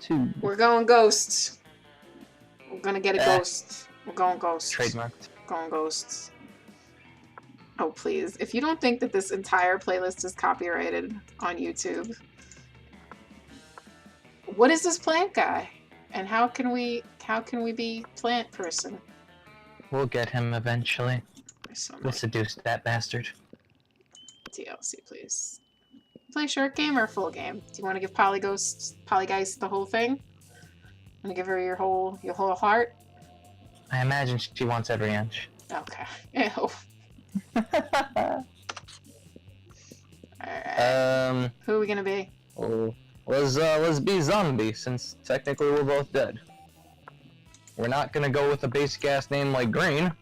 2. We're going ghosts. We're gonna get a ghost. We're going ghosts. Trademarked. Going ghosts. Oh, please. If you don't think that this entire playlist is copyrighted on YouTube, what is this plant guy? And how can we be plant person? We'll get him eventually. So We'll seduce that bastard. TLC, please. Play short game or full game? Do you want to give Polygeist the whole thing? Want to give her your whole heart? I imagine she wants every inch. Okay. Ew. Alright. Who are we gonna be? Oh, let's be zombie, since technically we're both dead. We're not gonna go with a basic ass name like Green.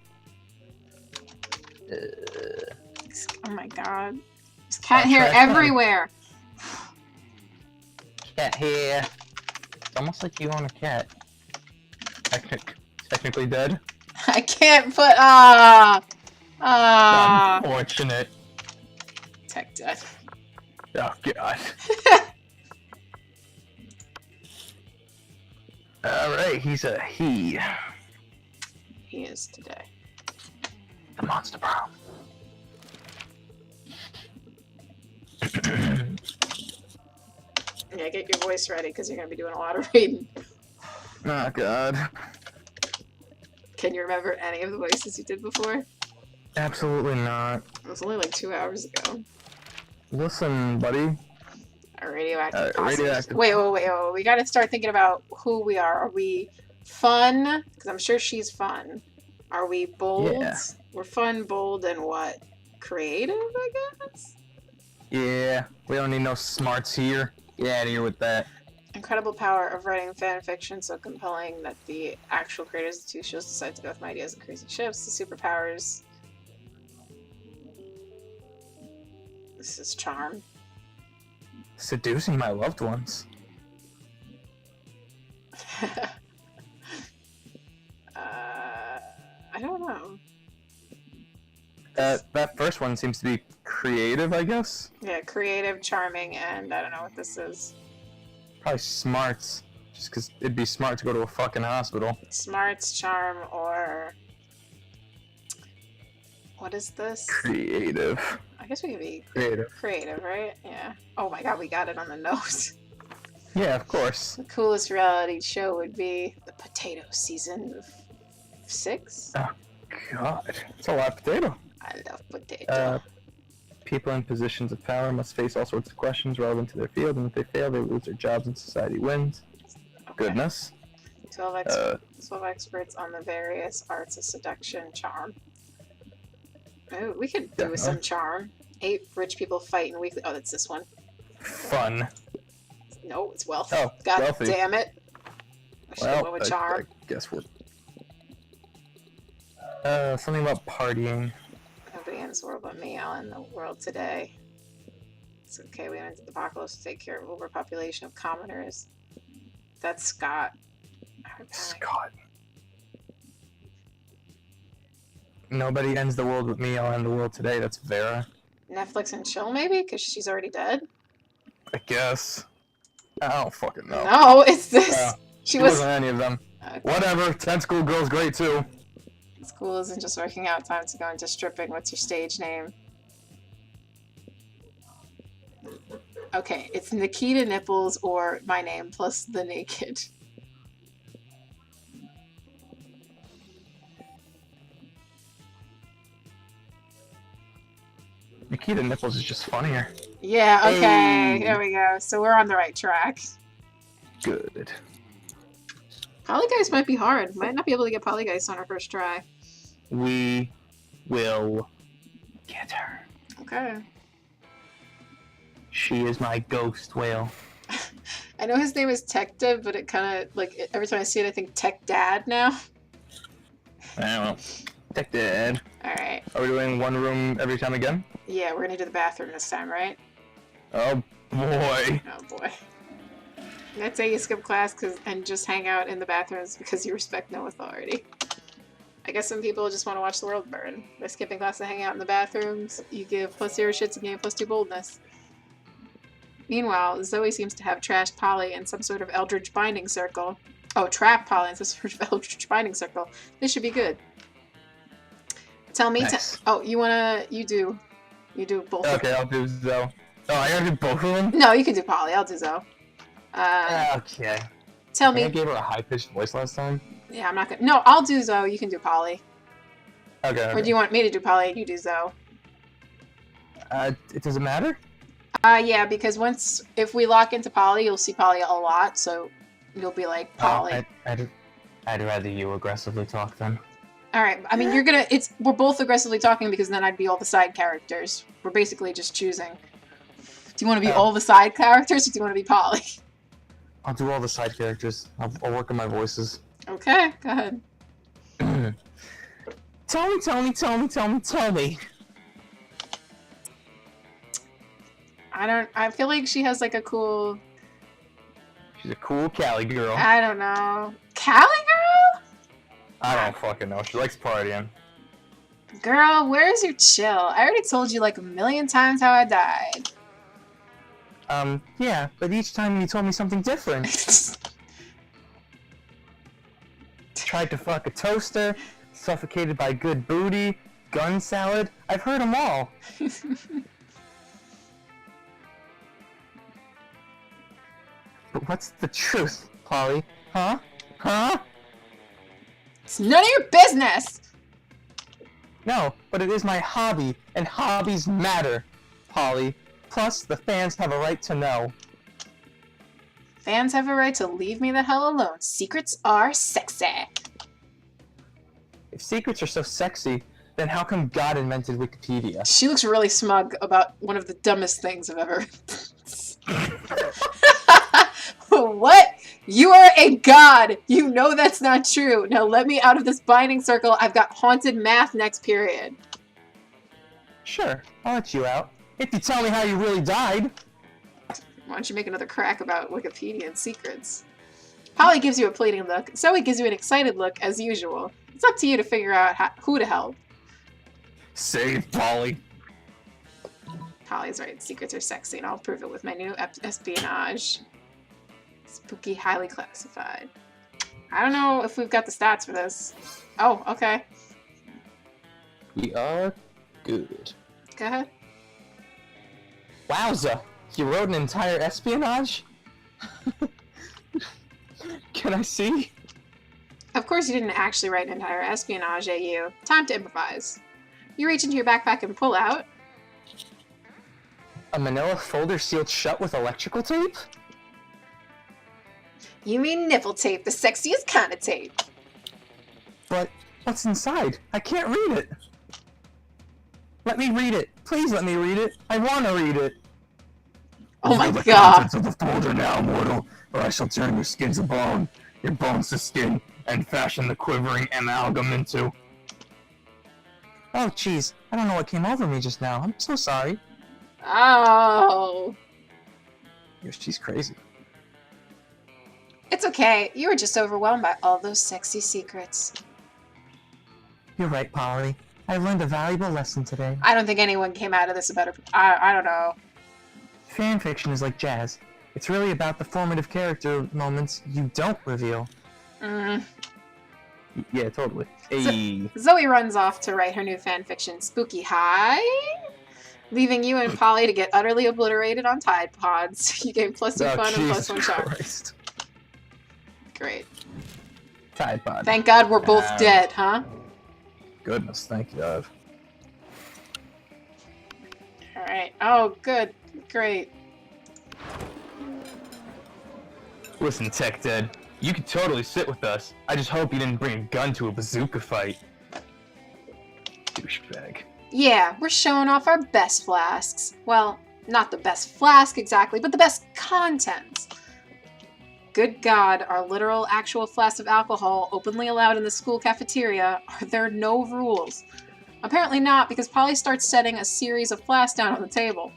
Oh my god. There's cat hair everywhere! Cat hair. It's almost like you own a cat. Technically dead. I can't put Unfortunate. Tech dead. Oh god. Alright, he's a he. He is today. The monster prom. Yeah, get your voice ready because you're gonna be doing a lot of reading. Oh god. Can you remember any of the voices you did before? Absolutely not. It was only like 2 hours ago. Listen, buddy. Radioactive. Radioactive. Wait. We gotta start thinking about who we are. Are we fun? Because I'm sure she's fun. Are we bold? Yeah. We're fun, bold, and what? Creative, I guess? Yeah, we don't need no smarts here. Get out of here with that. Incredible power of writing fan fiction so compelling that the actual creators of the 2 shows decide to go with my ideas and crazy ships. The superpowers. This is charm. Seducing my loved ones. I don't know. That first one seems to be creative, I guess. Yeah, creative, charming, and I don't know what this is. Probably smarts. Just because it'd be smart to go to a fucking hospital. Smarts, charm, or... What is this? Creative. I guess we could be Creative. creative, right? Yeah. Oh my god, we got it on the nose. Yeah, of course. The coolest reality show would be the potato season of 6? Oh, God. It's a lot of potato. I love potato. People in positions of power must face all sorts of questions relevant to their field, and if they fail, they lose their jobs and society wins. Okay. Goodness. 12 experts on the various arts of seduction, charm. Oh, we could do with some charm. 8 rich people fight in weekly... Oh, that's this one. Fun. No, it's wealth. Oh, God wealthy. damn it. I should have went with charm. I guess we're... something about partying. Nobody in this world but me. I'll end the world today. It's okay, we entered the apocalypse to take care of overpopulation of commoners. That's Scott. Scott. Nobody ends the world with me, I'll end the world today. That's Vera. Netflix and chill, maybe? Because she's already dead? I guess. I don't fucking know. No, it's this. She wasn't any of them. Okay. Whatever. 10 School Girl's great too. School isn't just working out. Time to go into stripping. What's your stage name? Okay, it's Nikita Nipples or my name plus the naked. Nikita Nipples is just funnier. Yeah, okay. Hey. There we go. So we're on the right track. Good. Polygeist might be hard. Might not be able to get Polygeist on our first try. We will get her. Okay. She is my ghost whale. I know his name is Tech Dev, but it kind of, like, every time I see it, I think Tech Dad now. I don't know. Tech Dad. Alright. Are we doing one room every time again? Yeah, we're gonna do the bathroom this time, right? Oh boy. Oh boy. Let's say you skip class and just hang out in the bathrooms because you respect no authority. I guess some people just want to watch the world burn. By skipping class and hanging out in the bathrooms, you give +0 shits and gain +2 boldness. Meanwhile, Zoe seems to have trashed Polly in some sort of eldritch binding circle. Oh, trapped Polly in some sort of eldritch binding circle. This should be good. Tell me. Nice. Oh, you do both. Okay, I'll do Zoe. Oh, I gotta do both of them? No, you can do Polly. I'll do Zoe. Okay. Tell me. I gave her a high-pitched voice last time. Yeah, I'm not gonna. No, I'll do Zoe. You can do Polly. Okay. Or do you want me to do Polly? You do Zoe. Does it matter? Yeah, because if we lock into Polly, you'll see Polly a lot, so you'll be like Polly. I'd rather you aggressively talk then. All right. I mean, we're both aggressively talking because then I'd be all the side characters. We're basically just choosing. Do you want to be all the side characters, or do you want to be Polly? I'll do all the side characters. I'll work on my voices. Okay, go ahead. Tell me. I feel like she has like a cool. She's a cool Cali girl. I don't know. Cali girl? I don't fucking know. She likes partying. Girl, where's your chill? I already told you like a million times how I died. Yeah, but each time you told me something different. Tried to fuck a toaster, suffocated by good booty, gun salad. I've heard them all. But what's the truth, Polly? Huh? It's none of your business! No, but it is my hobby, and hobbies matter, Polly. Plus, the fans have a right to know. Fans have a right to leave me the hell alone. Secrets are sexy. If secrets are so sexy, then how come God invented Wikipedia? She looks really smug about one of the dumbest things I've ever... What? You are a god! You know that's not true. Now let me out of this binding circle. I've got haunted math next period. Sure, I'll let you out. If you tell me how you really died. Why don't you make another crack about Wikipedia and secrets? Polly gives you a pleading look. Zoe gives you an excited look, as usual. It's up to you to figure out who to help. Save Polly. Polly's right. Secrets are sexy, and I'll prove it with my new espionage. Spooky, highly classified. I don't know if we've got the stats for this. Oh, okay. We are good. Go ahead. Wowza! You wrote an entire espionage? Can I see? Of course you didn't actually write an entire espionage at you. Time to improvise. You reach into your backpack and pull out... A manila folder sealed shut with electrical tape? You mean nipple tape, the sexiest kind of tape. But what's inside? I can't read it. Let me read it. Please let me read it. I want to read it. Oh my the god. contents of the folder now, mortal, or I shall turn your skin to bone, your bones to skin, and fashion the quivering amalgam into... Oh, jeez. I don't know what came over me just now. I'm so sorry. Oh. Yes, she's crazy. It's okay. You were just overwhelmed by all those sexy secrets. You're right, Polly. I learned a valuable lesson today. I don't think anyone came out of this a better... I don't know. Fan fiction is like jazz. It's really about the formative character moments you don't reveal. Yeah, totally. Hey. Zoe runs off to write her new fanfiction, Spooky High, leaving you and Polly to get utterly obliterated on Tide Pods. You gain +2 fun and +1 charm. Christ. Great. Tide Pod. Thank God we're both dead, huh? Goodness, thank God. Alright. Oh, good. Great. Listen, Tech Dead, you could totally sit with us. I just hope you didn't bring a gun to a bazooka fight. Douchebag. Yeah, we're showing off our best flasks. Well, not the best flask exactly, but the best contents. Good God, are literal actual flasks of alcohol openly allowed in the school cafeteria? Are there no rules? Apparently not, because Polly starts setting a series of flasks down on the table.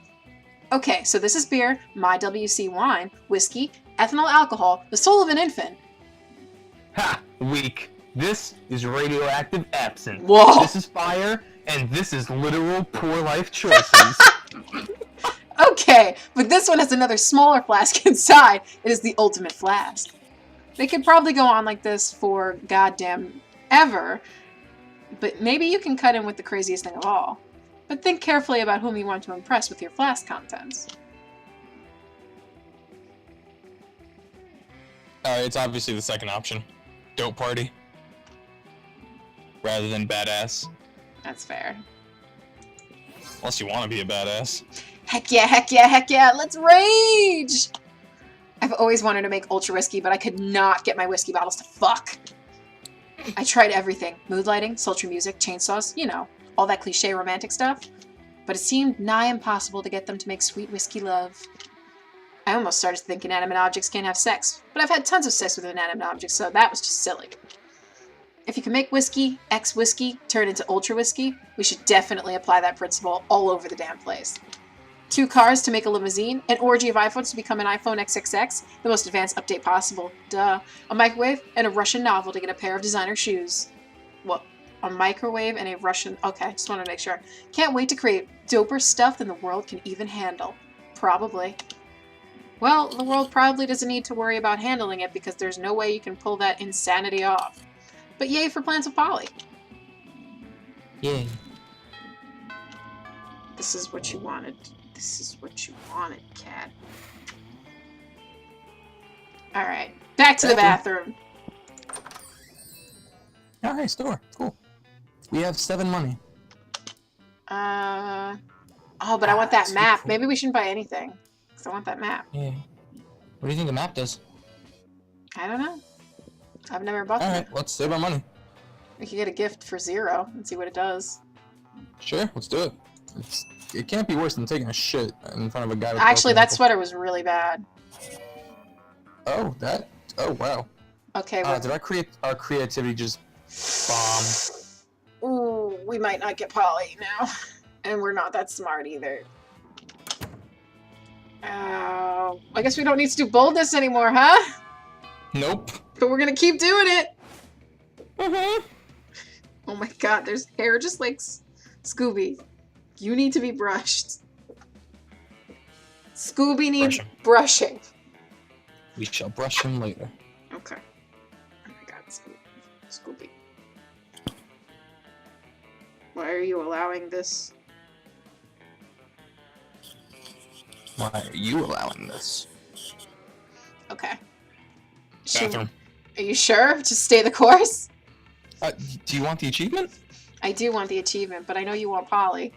Okay, so this is beer, my WC wine, whiskey, ethanol alcohol, the soul of an infant. Ha! Weak. This is radioactive absinthe. Whoa! This is fire, and this is literal poor life choices. Okay, but this one has another smaller flask inside. It is the ultimate flask. They could probably go on like this for goddamn ever, but maybe you can cut in with the craziest thing of all. But think carefully about whom you want to impress with your flask contents. It's obviously the second option. Dope party. Rather than badass. That's fair. Unless you want to be a badass. Heck yeah, heck yeah, heck yeah, let's rage! I've always wanted to make ultra whiskey, but I could not get my whiskey bottles to fuck. I tried everything. Mood lighting, sultry music, chainsaws, you know, all that cliche romantic stuff. But it seemed nigh impossible to get them to make sweet whiskey love. I almost started thinking inanimate objects can't have sex, but I've had tons of sex with inanimate objects, so that was just silly. If you can make whiskey, X-whiskey, turn into ultra whiskey, we should definitely apply that principle all over the damn place. 2 cars to make a limousine, an orgy of iPhones to become an iPhone XXX, the most advanced update possible, duh, a microwave, and a Russian novel to get a pair of designer shoes. What? A microwave and a Russian... Okay, just want to make sure. Can't wait to create doper stuff than the world can even handle. Probably. Well, the world probably doesn't need to worry about handling it because there's no way you can pull that insanity off. But yay for plans of Polly. Yay. This is what you wanted. This is what you wanted, cat. Alright, back to the bathroom. Oh, hey, store. Cool. We have 7 money. Oh, but I want that sweet map. cool. Maybe we shouldn't buy anything. Because I want that map. Yeah. What do you think the map does? I don't know. I've never bought that. Alright, let's save our money. We could get a gift for 0 and see what it does. Sure, let's do it. It can't be worse than taking a shit in front of a guy with Actually, broken that ankle. sweater was really bad. Oh, that? Oh, wow. Okay, well, Did our creativity just bomb? ooh, we might not get Polly now. And we're not that smart either. Oh, I guess we don't need to do boldness anymore, huh? Nope. But we're gonna keep doing it. Mm-hmm. Oh my god, there's hair just like Scooby. You need to be brushed. Scooby needs brushing. We shall brush him later. Okay. Oh my god, Scooby. Why are you allowing this? Why are you allowing this? Okay. Bathroom. Are you sure? Just stay the course? Do you want the achievement? I do want the achievement, but I know you want Polly.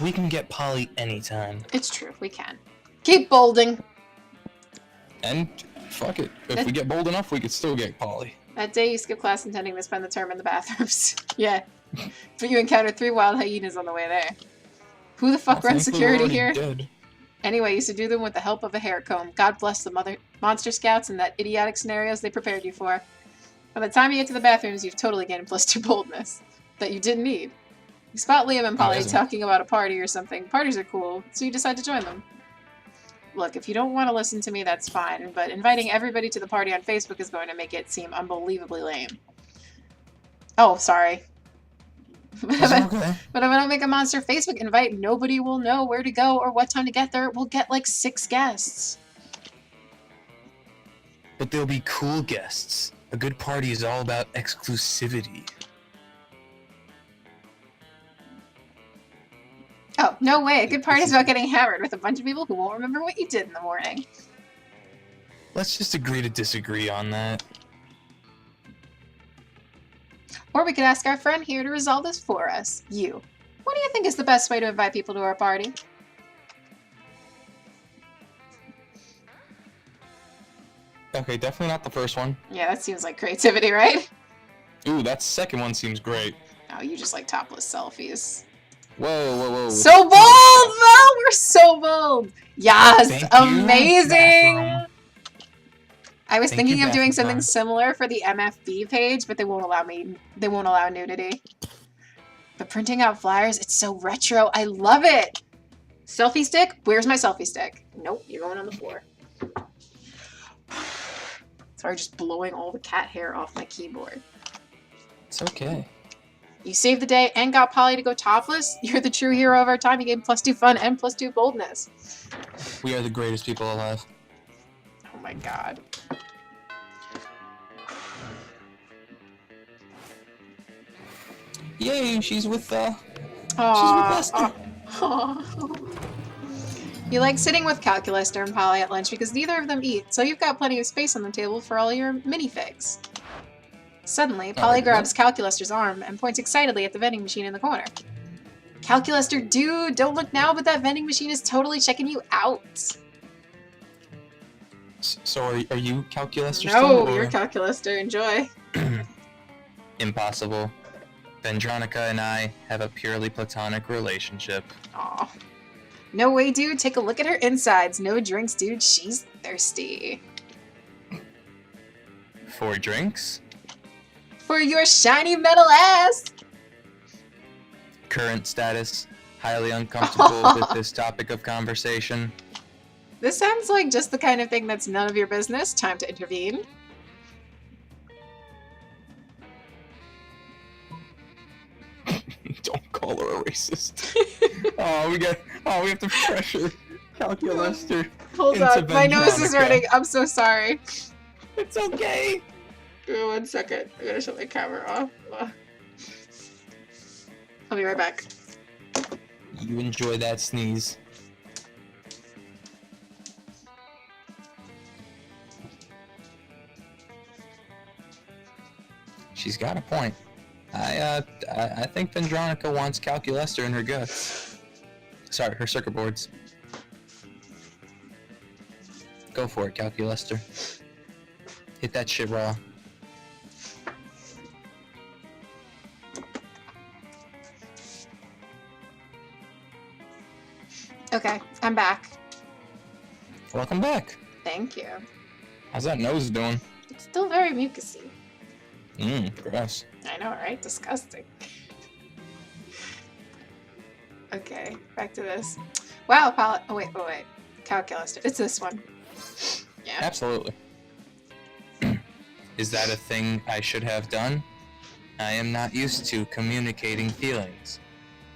We can get Polly anytime. It's true, we can. Keep bolding. And fuck it. If we get bold enough, we could still get Polly. That day you skipped class intending to spend the term in the bathrooms. Yeah. But you encountered 3 wild hyenas on the way there. Who the fuck runs security here? Dead. Anyway, you subdue them with the help of a hair comb. God bless the monster scouts and that idiotic scenarios they prepared you for. By the time you get to the bathrooms, you've totally gained +2 boldness that you didn't need. You spot Liam and Polly talking about a party or something. Parties are cool, so you decide to join them. Look, if you don't want to listen to me, that's fine, but inviting everybody to the party on Facebook is going to make it seem unbelievably lame. Oh, sorry. Okay. But if I don't make a monster Facebook invite, nobody will know where to go or what time to get there. We'll get like 6 guests. But they'll be cool guests. A good party is all about exclusivity. Oh, no way. A good party is about getting hammered with a bunch of people who won't remember what you did in the morning. Let's just agree to disagree on that. Or we could ask our friend here to resolve this for us. You. What do you think is the best way to invite people to our party? Okay, definitely not the first one. Yeah, that seems like creativity, right? Ooh, that second one seems great. Oh, you just like topless selfies. Whoa, whoa, whoa. So bold! Oh, we're so bold! Yes! Thank you, Amazing! bathroom. I was Thank thinking you, of doing bathroom. something similar for the MFB page, but they won't allow nudity. But printing out flyers, it's so retro. I love it! Selfie stick? Where's my selfie stick? Nope, you're going on the floor. Sorry, just blowing all the cat hair off my keyboard. It's okay. You saved the day and got Polly to go topless? You're the true hero of our time. You gave +2 fun and +2 boldness. We are the greatest people alive. Oh my god. Yay, she's with Lester. You like sitting with Calculaster and Polly at lunch because neither of them eat, so you've got plenty of space on the table for all your minifigs. Suddenly, Polly grabs Calculaster's arm and points excitedly at the vending machine in the corner. Calculaster, dude, don't look now, but that vending machine is totally checking you out. So are you Calculaster No, still? you're Calculaster. Enjoy. Impossible. Vendronica and I have a purely platonic relationship. Aw. No way, dude. Take a look at her insides. No drinks, dude. She's thirsty. 4 drinks? For your shiny metal ass! Current status. Highly uncomfortable with this topic of conversation. This sounds like just the kind of thing that's none of your business. Time to intervene. Don't call her a racist. we have to pressure Calculaster. Hold into on, my nose is Vendronica. running. I'm so sorry. It's okay. Give me 1 second. I gotta shut my camera off. I'll be right back. You enjoy that sneeze. She's got a point. I think Vendronica wants Calculaster in her guts. Sorry, her circuit boards. Go for it, Calculaster. Hit that shit raw. Okay, I'm back. Welcome back. Thank you. How's that nose doing? It's still very mucusy. Gross. I know, right? Disgusting. Okay, back to this. Wow, palette. Oh, wait. Calculus. It's this one. Yeah. Absolutely. Is that a thing I should have done? I am not used to communicating feelings,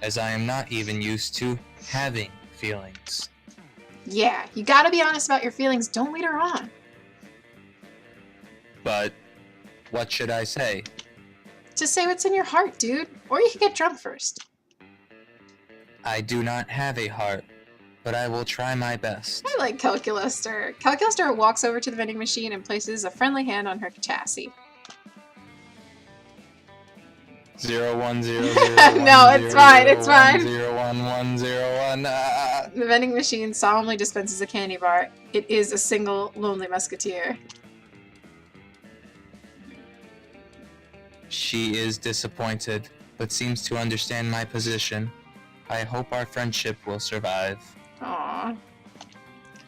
as I am not even used to having feelings. Yeah, you gotta be honest about your feelings. Don't lead her on. But what should I say? Just say what's in your heart, dude. Or you can get drunk first. I do not have a heart, but I will try my best. I like Calculaster. Calculaster walks over to the vending machine and places a friendly hand on her chassis. 01001. No, it's fine, it's fine. 01101. The vending machine solemnly dispenses a candy bar. It is a single lonely musketeer. She is disappointed, but seems to understand my position. I hope our friendship will survive. Aww.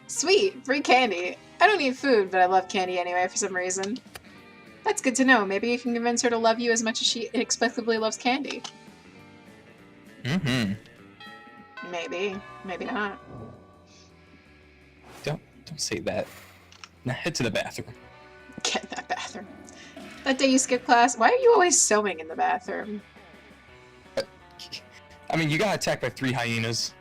Sweet, free candy. I don't eat food, but I love candy anyway for some reason. That's good to know. Maybe you can convince her to love you as much as she inexplicably loves candy. Mm-hmm. Maybe. Maybe not. Don't say that. Now head to the bathroom. Get in that bathroom. That day you skipped class, why are you always sewing in the bathroom? I mean, you got attacked by 3 hyenas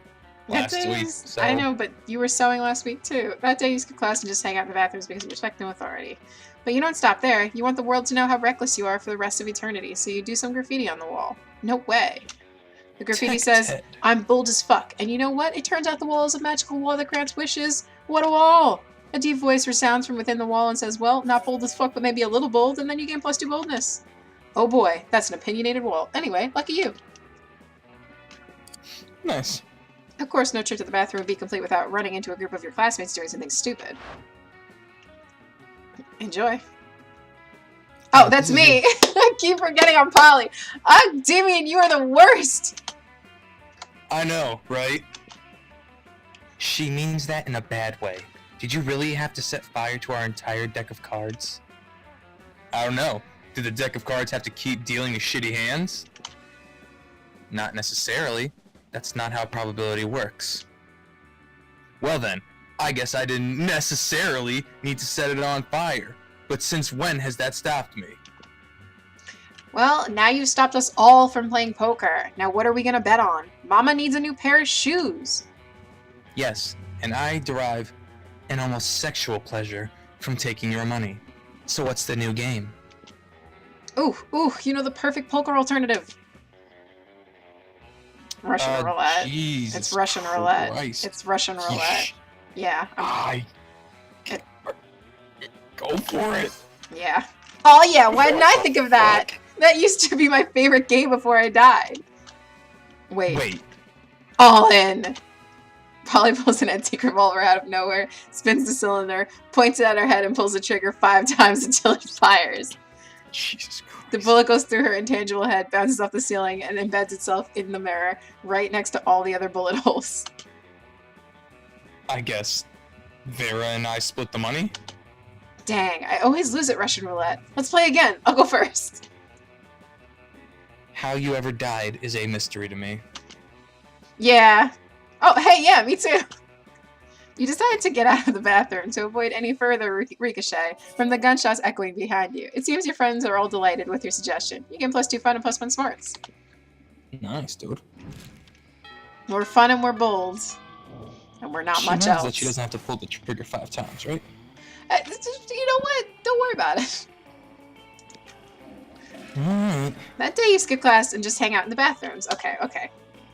last That day week, is- so... I know, but you were sewing last week too. That day you skip class and just hang out in the bathrooms because you respect no authority. But you don't stop there. You want the world to know how reckless you are for the rest of eternity, so you do some graffiti on the wall. No way. The graffiti Tech says, Ted. I'm bold as fuck. And you know what? It turns out the wall is a magical wall that grants wishes. What a wall! A deep voice resounds from within the wall and says, well, not bold as fuck, but maybe a little bold, and then you gain +2 boldness. Oh boy, that's an opinionated wall. Anyway, lucky you. Nice. Of course, no trip to the bathroom would be complete without running into a group of your classmates doing something stupid. Enjoy. Oh, that's me! I keep forgetting I'm Polly. Ah, Damien, you are the worst! I know, right? She means that in a bad way. Did you really have to set fire to our entire deck of cards? I don't know. Did the deck of cards have to keep dealing to shitty hands? Not necessarily. That's not how probability works. Well then, I guess I didn't necessarily need to set it on fire. But since when has that stopped me? Well, now you've stopped us all from playing poker. Now what are we gonna bet on? Mama needs a new pair of shoes. Yes, and I derive an almost sexual pleasure from taking your money. So what's the new game? Ooh, you know the perfect poker alternative. Russian roulette. Jesus It's Russian roulette. Christ. It's Russian roulette. Yeah. Go for it. Yeah. Oh yeah, why didn't I think of that? That used to be my favorite game before I died. Wait. All in. Polly pulls an antique revolver out of nowhere, spins the cylinder, points it at her head, and pulls the trigger 5 times until it fires. Jesus Christ. The bullet goes through her intangible head, bounces off the ceiling, and embeds itself in the mirror, right next to all the other bullet holes. I guess Vera and I split the money? Dang, I always lose at Russian roulette. Let's play again. I'll go first. How you ever died is a mystery to me. Yeah. Oh, hey, yeah, me too. You decided to get out of the bathroom to avoid any further ricochet from the gunshots echoing behind you. It seems your friends are all delighted with your suggestion. You get +2 fun and +1 smarts. Nice, dude. We're fun and we're bold. And we're not much else. That she doesn't have to pull the trigger 5 times, right? You know what? Don't worry about it. Alright. That day you skip class and just hang out in the bathrooms. Okay.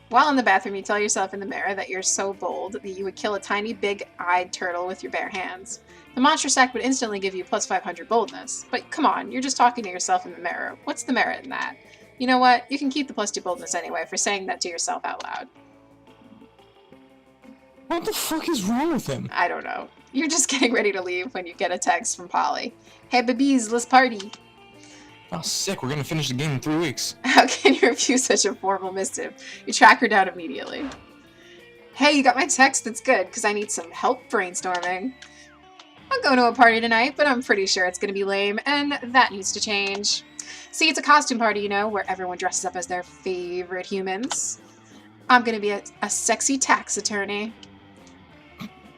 While in the bathroom, you tell yourself in the mirror that you're so bold that you would kill a tiny, big-eyed turtle with your bare hands. The monster sack would instantly give you +500 boldness. But come on, you're just talking to yourself in the mirror. What's the merit in that? You know what? You can keep the +2 boldness anyway for saying that to yourself out loud. What the fuck is wrong with him? I don't know. You're just getting ready to leave when you get a text from Polly. Hey, babies, let's party. Oh, sick. We're gonna finish the game in 3 weeks. How can you refuse such a formal missive? You track her down immediately. Hey, you got my text? That's good, because I need some help brainstorming. I'm going to a party tonight, but I'm pretty sure it's going to be lame, and that needs to change. See, it's a costume party, you know, where everyone dresses up as their favorite humans. I'm going to be a sexy tax attorney.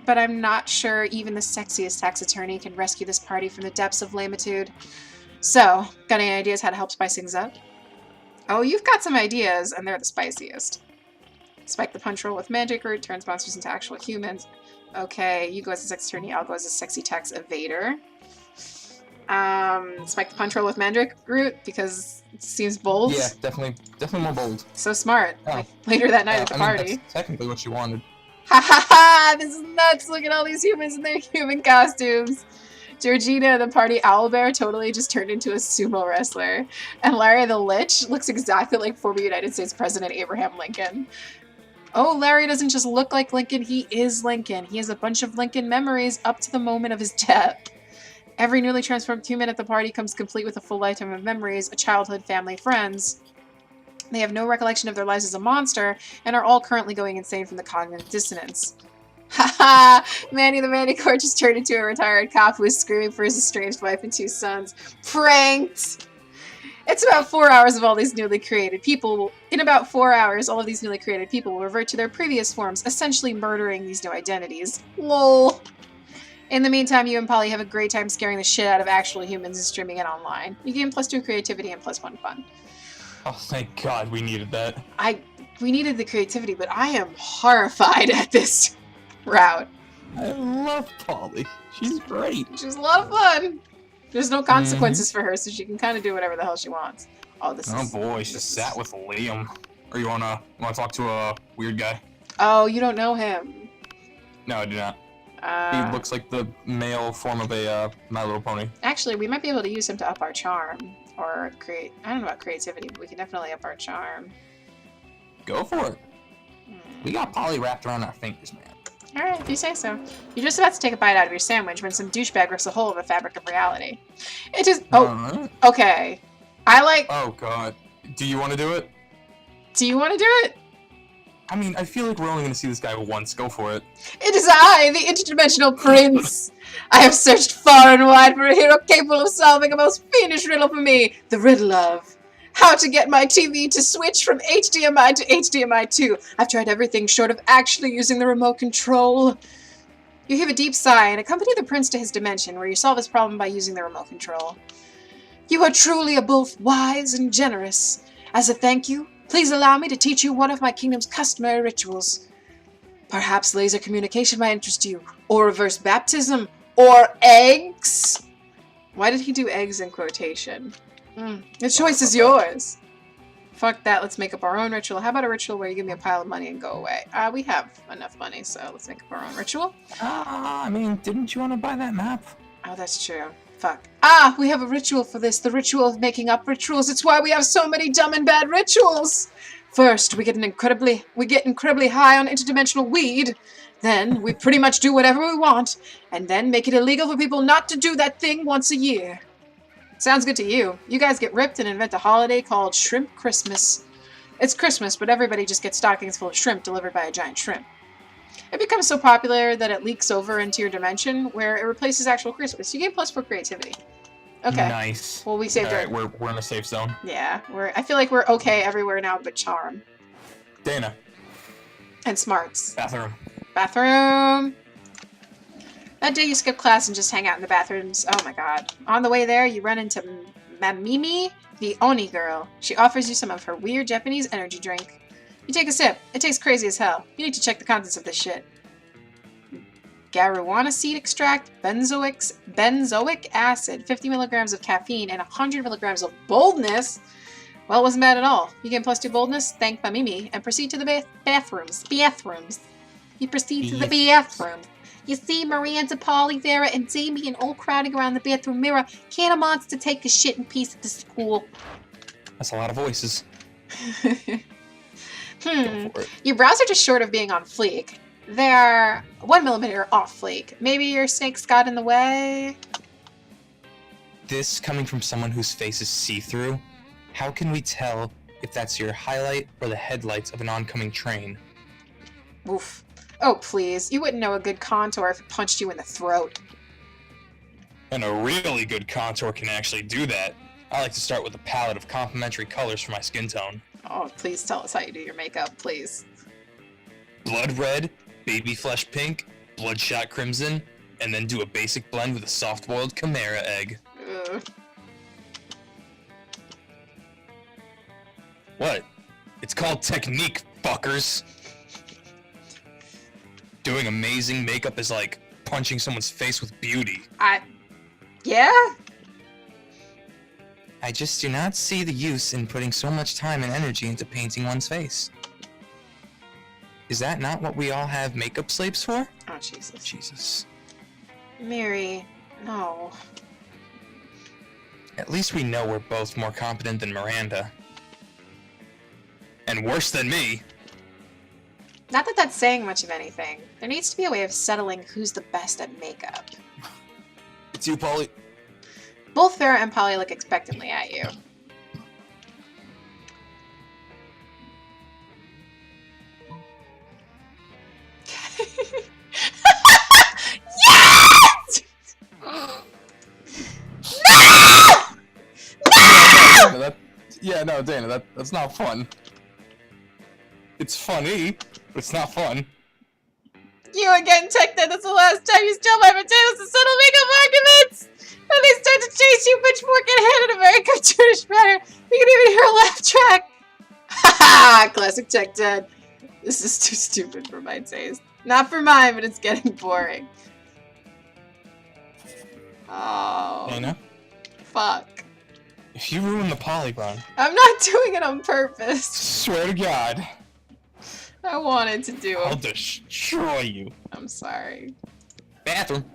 But I'm not sure even the sexiest tax attorney can rescue this party from the depths of lamitude. So, got any ideas how to help spice things up? Oh, you've got some ideas, and they're the spiciest. Spike the punch roll with magic root, turns monsters into actual humans. Okay, you go as a sex attorney, I'll go as a sexy tax evader. Spike the punch roll with magic root, because it seems bold. Yeah, definitely more bold. So smart. Oh. Like, later that night at the party. That's technically what you wanted. Ha ha ha! This is nuts! Look at all these humans in their human costumes! Georgina, the party owlbear, totally just turned into a sumo wrestler. And Larry the Lich looks exactly like former United States President Abraham Lincoln. Oh, Larry doesn't just look like Lincoln, he is Lincoln. He has a bunch of Lincoln memories up to the moment of his death. Every newly transformed human at the party comes complete with a full lifetime of memories, a childhood, family, friends. They have no recollection of their lives as a monster, and are all currently going insane from the cognitive dissonance. Haha! Manny the Manticore just turned into a retired cop who is screaming for his estranged wife and 2 sons. Pranked! It's about 4 hours of all these newly created people. In about 4 hours, all of these newly created people will revert to their previous forms, essentially murdering these new identities. LOL! In the meantime, you and Polly have a great time scaring the shit out of actual humans and streaming it online. You gain +2 creativity and +1 fun. Oh, thank God we needed that. We needed the creativity, but I am horrified at this route. I love Polly. She's great. She's a lot of fun. There's no consequences for her, so she can kind of do whatever the hell she wants. Oh, this is... Oh boy, she sat with Liam. Or you wanna talk to a weird guy? Oh, you don't know him. No, I do not. He looks like the male form of a My Little Pony. Actually, we might be able to use him to up our charm. Or create... I don't know about creativity, but we can definitely up our charm. Go for it. We got Polly wrapped around our fingers, man. Alright, if you say so. You're just about to take a bite out of your sandwich when some douchebag rips a hole in the fabric of reality. It just... Oh, okay. I like... Oh, God. Do you want to do it? Do you want to do it? I mean, I feel like we're only going to see this guy once. Go for it. It is I, the interdimensional prince. I have searched far and wide for a hero capable of solving a most fiendish riddle for me. The riddle of how to get my TV to switch from HDMI to HDMI 2. I've tried everything short of actually using the remote control. You heave a deep sigh and accompany the prince to his dimension, where you solve his problem by using the remote control. You are truly both wise and generous. As a thank you, please allow me to teach you one of my kingdom's customary rituals. Perhaps laser communication might interest you, or reverse baptism, or eggs? Why did he do eggs in quotation? The choice is yours. Fuck that, let's make up our own ritual. How about a ritual where you give me a pile of money and go away? We have enough money, so let's make up our own ritual. I mean, didn't you want to buy that map? Oh, that's true. Fuck. We have a ritual for this. The ritual of making up rituals. It's why we have so many dumb and bad rituals. First, we get incredibly high on interdimensional weed. Then, we pretty much do whatever we want. And then make it illegal for people not to do that thing once a year. Sounds good to you. You guys get ripped and invent a holiday called Shrimp Christmas. It's Christmas, but everybody just gets stockings full of shrimp delivered by a giant shrimp. It becomes so popular that it leaks over into your dimension, where it replaces actual Christmas. You gain plus for creativity. Okay. Nice. Well, we saved Alright, we're in a safe zone. Yeah, I feel like we're okay everywhere now but charm. Dana. And smarts. Bathroom. Bathroom! That day you skip class and just hang out in the bathrooms. Oh my god. On the way there, you run into Mamimi, the Oni girl. She offers you some of her weird Japanese energy drink. You take a sip. It tastes crazy as hell. You need to check the contents of this shit. Garuana seed extract, benzoic acid, 50 milligrams of caffeine, and 100 milligrams of boldness. Well, it wasn't bad at all. You gain +2 boldness, thank Mamimi, and proceed to the bathrooms. You proceed to the bathroom. You see Miranda, Polly, Vera, and Damien all crowding around the bathroom mirror. Can a monster take a shit in peace at the school? That's a lot of voices. Your brows are just short of being on fleek. They are 1 millimeter off fleek. Maybe your snakes got in the way? This coming from someone whose face is see-through? How can we tell if that's your highlight or the headlights of an oncoming train? Oof. Oh, please. You wouldn't know a good contour if it punched you in the throat. And a really good contour can actually do that. I like to start with a palette of complementary colors for my skin tone. Oh, please tell us how you do your makeup, please. Blood red, baby flesh pink, bloodshot crimson, and then do a basic blend with a soft-boiled chimera egg. Ugh. What? It's called technique, fuckers! Doing amazing makeup is like punching someone's face with beauty. Yeah? I just do not see the use in putting so much time and energy into painting one's face. Is that not what we all have makeup slaves for? Oh, Jesus. Jesus. Mary, no. At least we know we're both more competent than Miranda. And worse than me. Not that that's saying much of anything. There needs to be a way of settling who's the best at makeup. It's you, Polly. Both Farrah and Polly look expectantly at you. Yes! No! Dana, that's not fun. It's funny, but it's not fun. You again, Tech Dad. That's the last time you steal my potatoes and settle makeup arguments! And they start to chase you, pitchfork in hand, in a very cartoonish manner. You can even hear a laugh track. Haha! Classic Tech Dad. This is too stupid for my taste. Not for mine, but it's getting boring. Oh. Dana? Fuck. If you ruin the polygon... I'm not doing it on purpose. Swear to God. I wanted to do I'll it. destroy you. I'm sorry. Bathroom.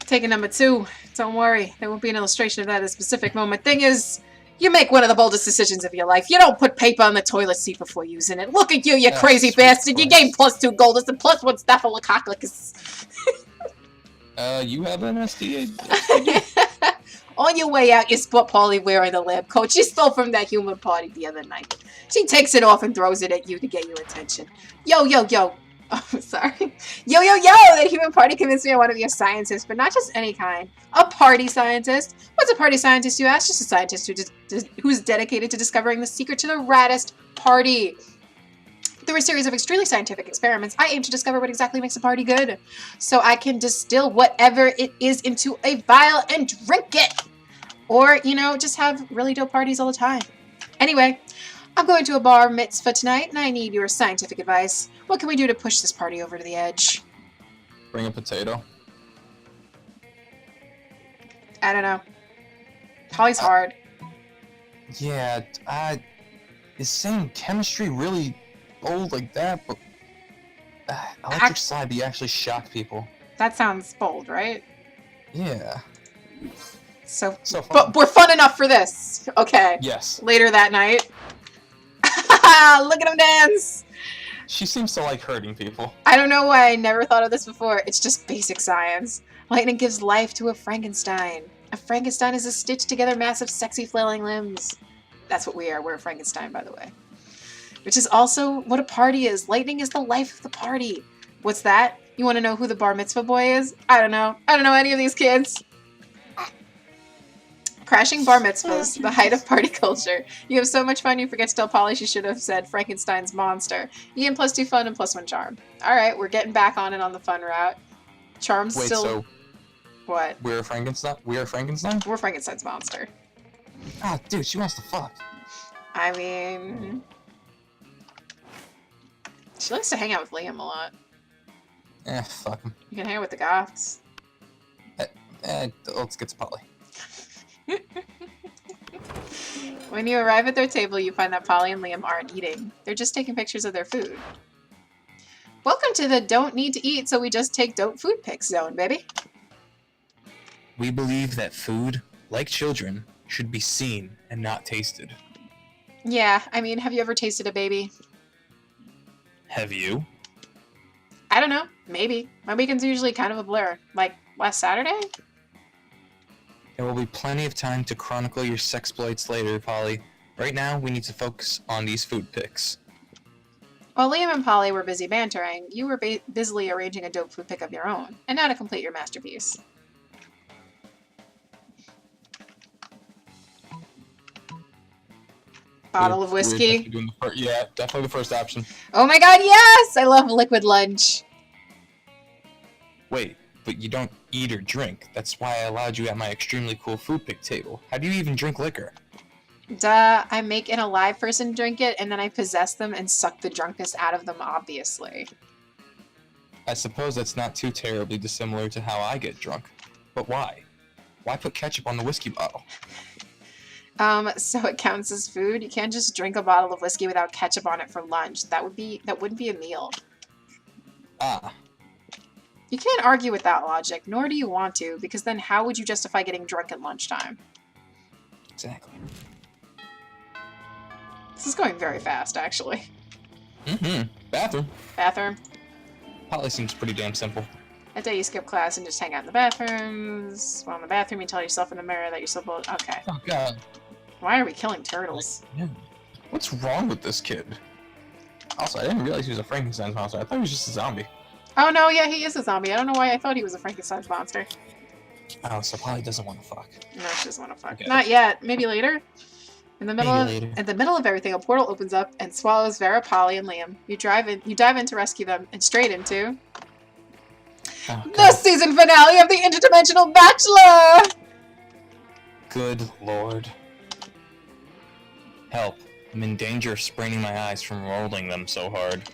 Taking number 2. Don't worry. There won't be an illustration of that at a specific moment. Thing is, you make one of the boldest decisions of your life. You don't put paper on the toilet seat before using it. Look at you, you crazy bastard. You gained +2 gold and +1 staphylococcus. You have an SDA? On your way out, you spot Polly wearing the lab coat she stole from that human party the other night. She takes it off and throws it at you to get your attention. Yo, yo, yo. Oh, sorry. Yo, yo, yo! That human party convinced me I want to be a scientist, but not just any kind. A party scientist. What's a party scientist, you ask? Just a scientist who's dedicated to discovering the secret to the raddest party. Through a series of extremely scientific experiments, I aim to discover what exactly makes a party good, so I can distill whatever it is into a vial and drink it. Or, you know, just have really dope parties all the time. Anyway, I'm going to a bar mitzvah tonight, and I need your scientific advice. What can we do to push this party over to the edge? Bring a potato. I don't know. Polly's hard. Yeah, is saying chemistry really bold like that? But electric slide be actually shock people. That sounds bold, right? Yeah. So fun. But we're fun enough for this. Okay. Yes. Later that night. Look at him dance! She seems to like hurting people. I don't know why I never thought of this before. It's just basic science. Lightning gives life to a Frankenstein. A Frankenstein is a stitched together mass of sexy flailing limbs. That's what we are. We're a Frankenstein, by the way. Which is also what a party is. Lightning is the life of the party. What's that? You want to know who the bar mitzvah boy is? I don't know. I don't know any of these kids. Crashing bar mitzvahs, the height of party culture. You have so much fun you forget to tell Polly she should have said Frankenstein's monster. You get +2 fun and +1 charm. Alright, we're getting back on it on the fun route. Charm's Wait, still... so What? we're Frankenstein? We are Frankenstein? We're Frankenstein's monster. Ah, dude, she wants to fuck. I mean... She likes to hang out with Liam a lot. Fuck him. You can hang out with the goths. Let's get to Polly. When you arrive at their table, you find that Polly and Liam aren't eating. They're just taking pictures of their food. Welcome to the don't need to eat, so we just take dope food pics zone, baby. We believe that food, like children, should be seen and not tasted. Yeah, I mean, have you ever tasted a baby? Have you? I don't know. Maybe. My weekend's usually kind of a blur. Like, last Saturday? There will be plenty of time to chronicle your sexploits later, Polly. Right now, we need to focus on these food pics. While Liam and Polly were busy bantering, you were busily arranging a dope food pic of your own. And now to complete your masterpiece. Bottle of whiskey. Yeah, definitely the first option. Oh my god, yes! I love liquid lunch. Wait, but you don't eat or drink. That's why I allowed you at my extremely cool food pic table. How do you even drink liquor? Duh, I make an alive person drink it, and then I possess them and suck the drunkness out of them, obviously. I suppose that's not too terribly dissimilar to how I get drunk. But why? Why put ketchup on the whiskey bottle? So it counts as food? You can't just drink a bottle of whiskey without ketchup on it for lunch. That wouldn't be a meal. Ah. You can't argue with that logic, nor do you want to, because then how would you justify getting drunk at lunchtime? Exactly. This is going very fast, actually. Bathroom. Bathroom. Polly seems pretty damn simple. That day you skip class and just hang out in the bathrooms. While in the bathroom you tell yourself in the mirror that you're so bold. Okay. Oh god. Why are we killing turtles? Yeah. What's wrong with this kid? Also, I didn't realize he was a Frankenstein's monster. I thought he was just a zombie. Oh no, yeah, he is a zombie. I don't know why I thought he was a Frankenstein's monster. Oh, so Polly doesn't want to fuck. No, she doesn't want to fuck. Okay. Not yet. Maybe later. In the middle Maybe later. In the middle of everything, a portal opens up and swallows Vera, Polly, and Liam. You dive in to rescue them, and straight into Oh, the god. season finale of the Interdimensional Bachelor! Good lord. Help. I'm in danger of spraining my eyes from rolling them so hard.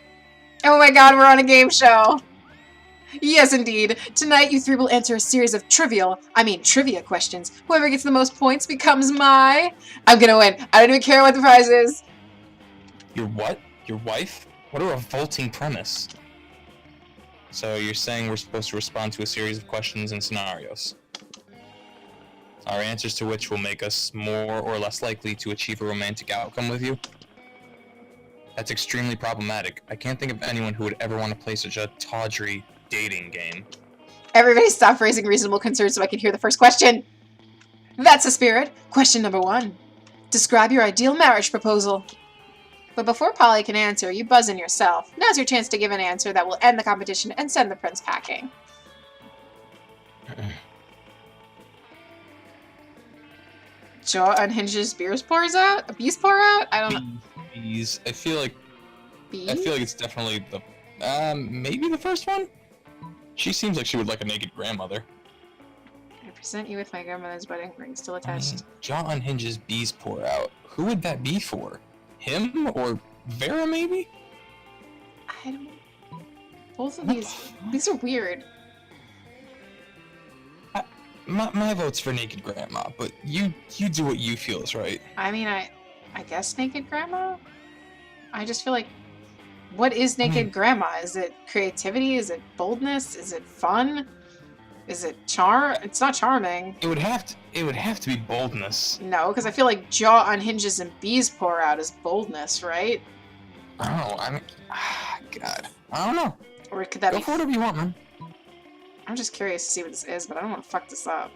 Oh my god, we're on a game show! Yes, indeed. Tonight, you three will answer a series of trivia questions. Whoever gets the most points becomes I'm gonna win. I don't even care what the prize is. Your what? Your wife? What a revolting premise. So you're saying we're supposed to respond to a series of questions and scenarios. Our answers to which will make us more or less likely to achieve a romantic outcome with you? That's extremely problematic. I can't think of anyone who would ever want to play such a tawdry dating game. Everybody stop raising reasonable concerns so I can hear the first question. That's the spirit. Question number 1. Describe your ideal marriage proposal. But before Polly can answer, you buzz in yourself. Now's your chance to give an answer that will end the competition and send the prince packing. Jaw unhinges, beers pours out? Bees pour out? I don't know. Bees. I feel like Bees? it's definitely the maybe the first one? She seems like she would like a naked grandmother. present you with my grandmother's wedding ring still I attached. mean, jaw unhinges, bees pour out. Who would that be for? Him or Vera, maybe? I don't. Both of these are weird. My vote's for naked grandma, but you do what you feel is right. I mean, I guess naked grandma? I just feel like, what is naked grandma? Is it creativity? Is it boldness? Is it fun? Is it charm? It's not charming. It would have to be boldness. No, because I feel like jaw unhinges and bees pour out is boldness, right? Oh, I mean, God, I don't know. Or could that Go be? for whatever you want, man. I'm just curious to see what this is, but I don't want to fuck this up.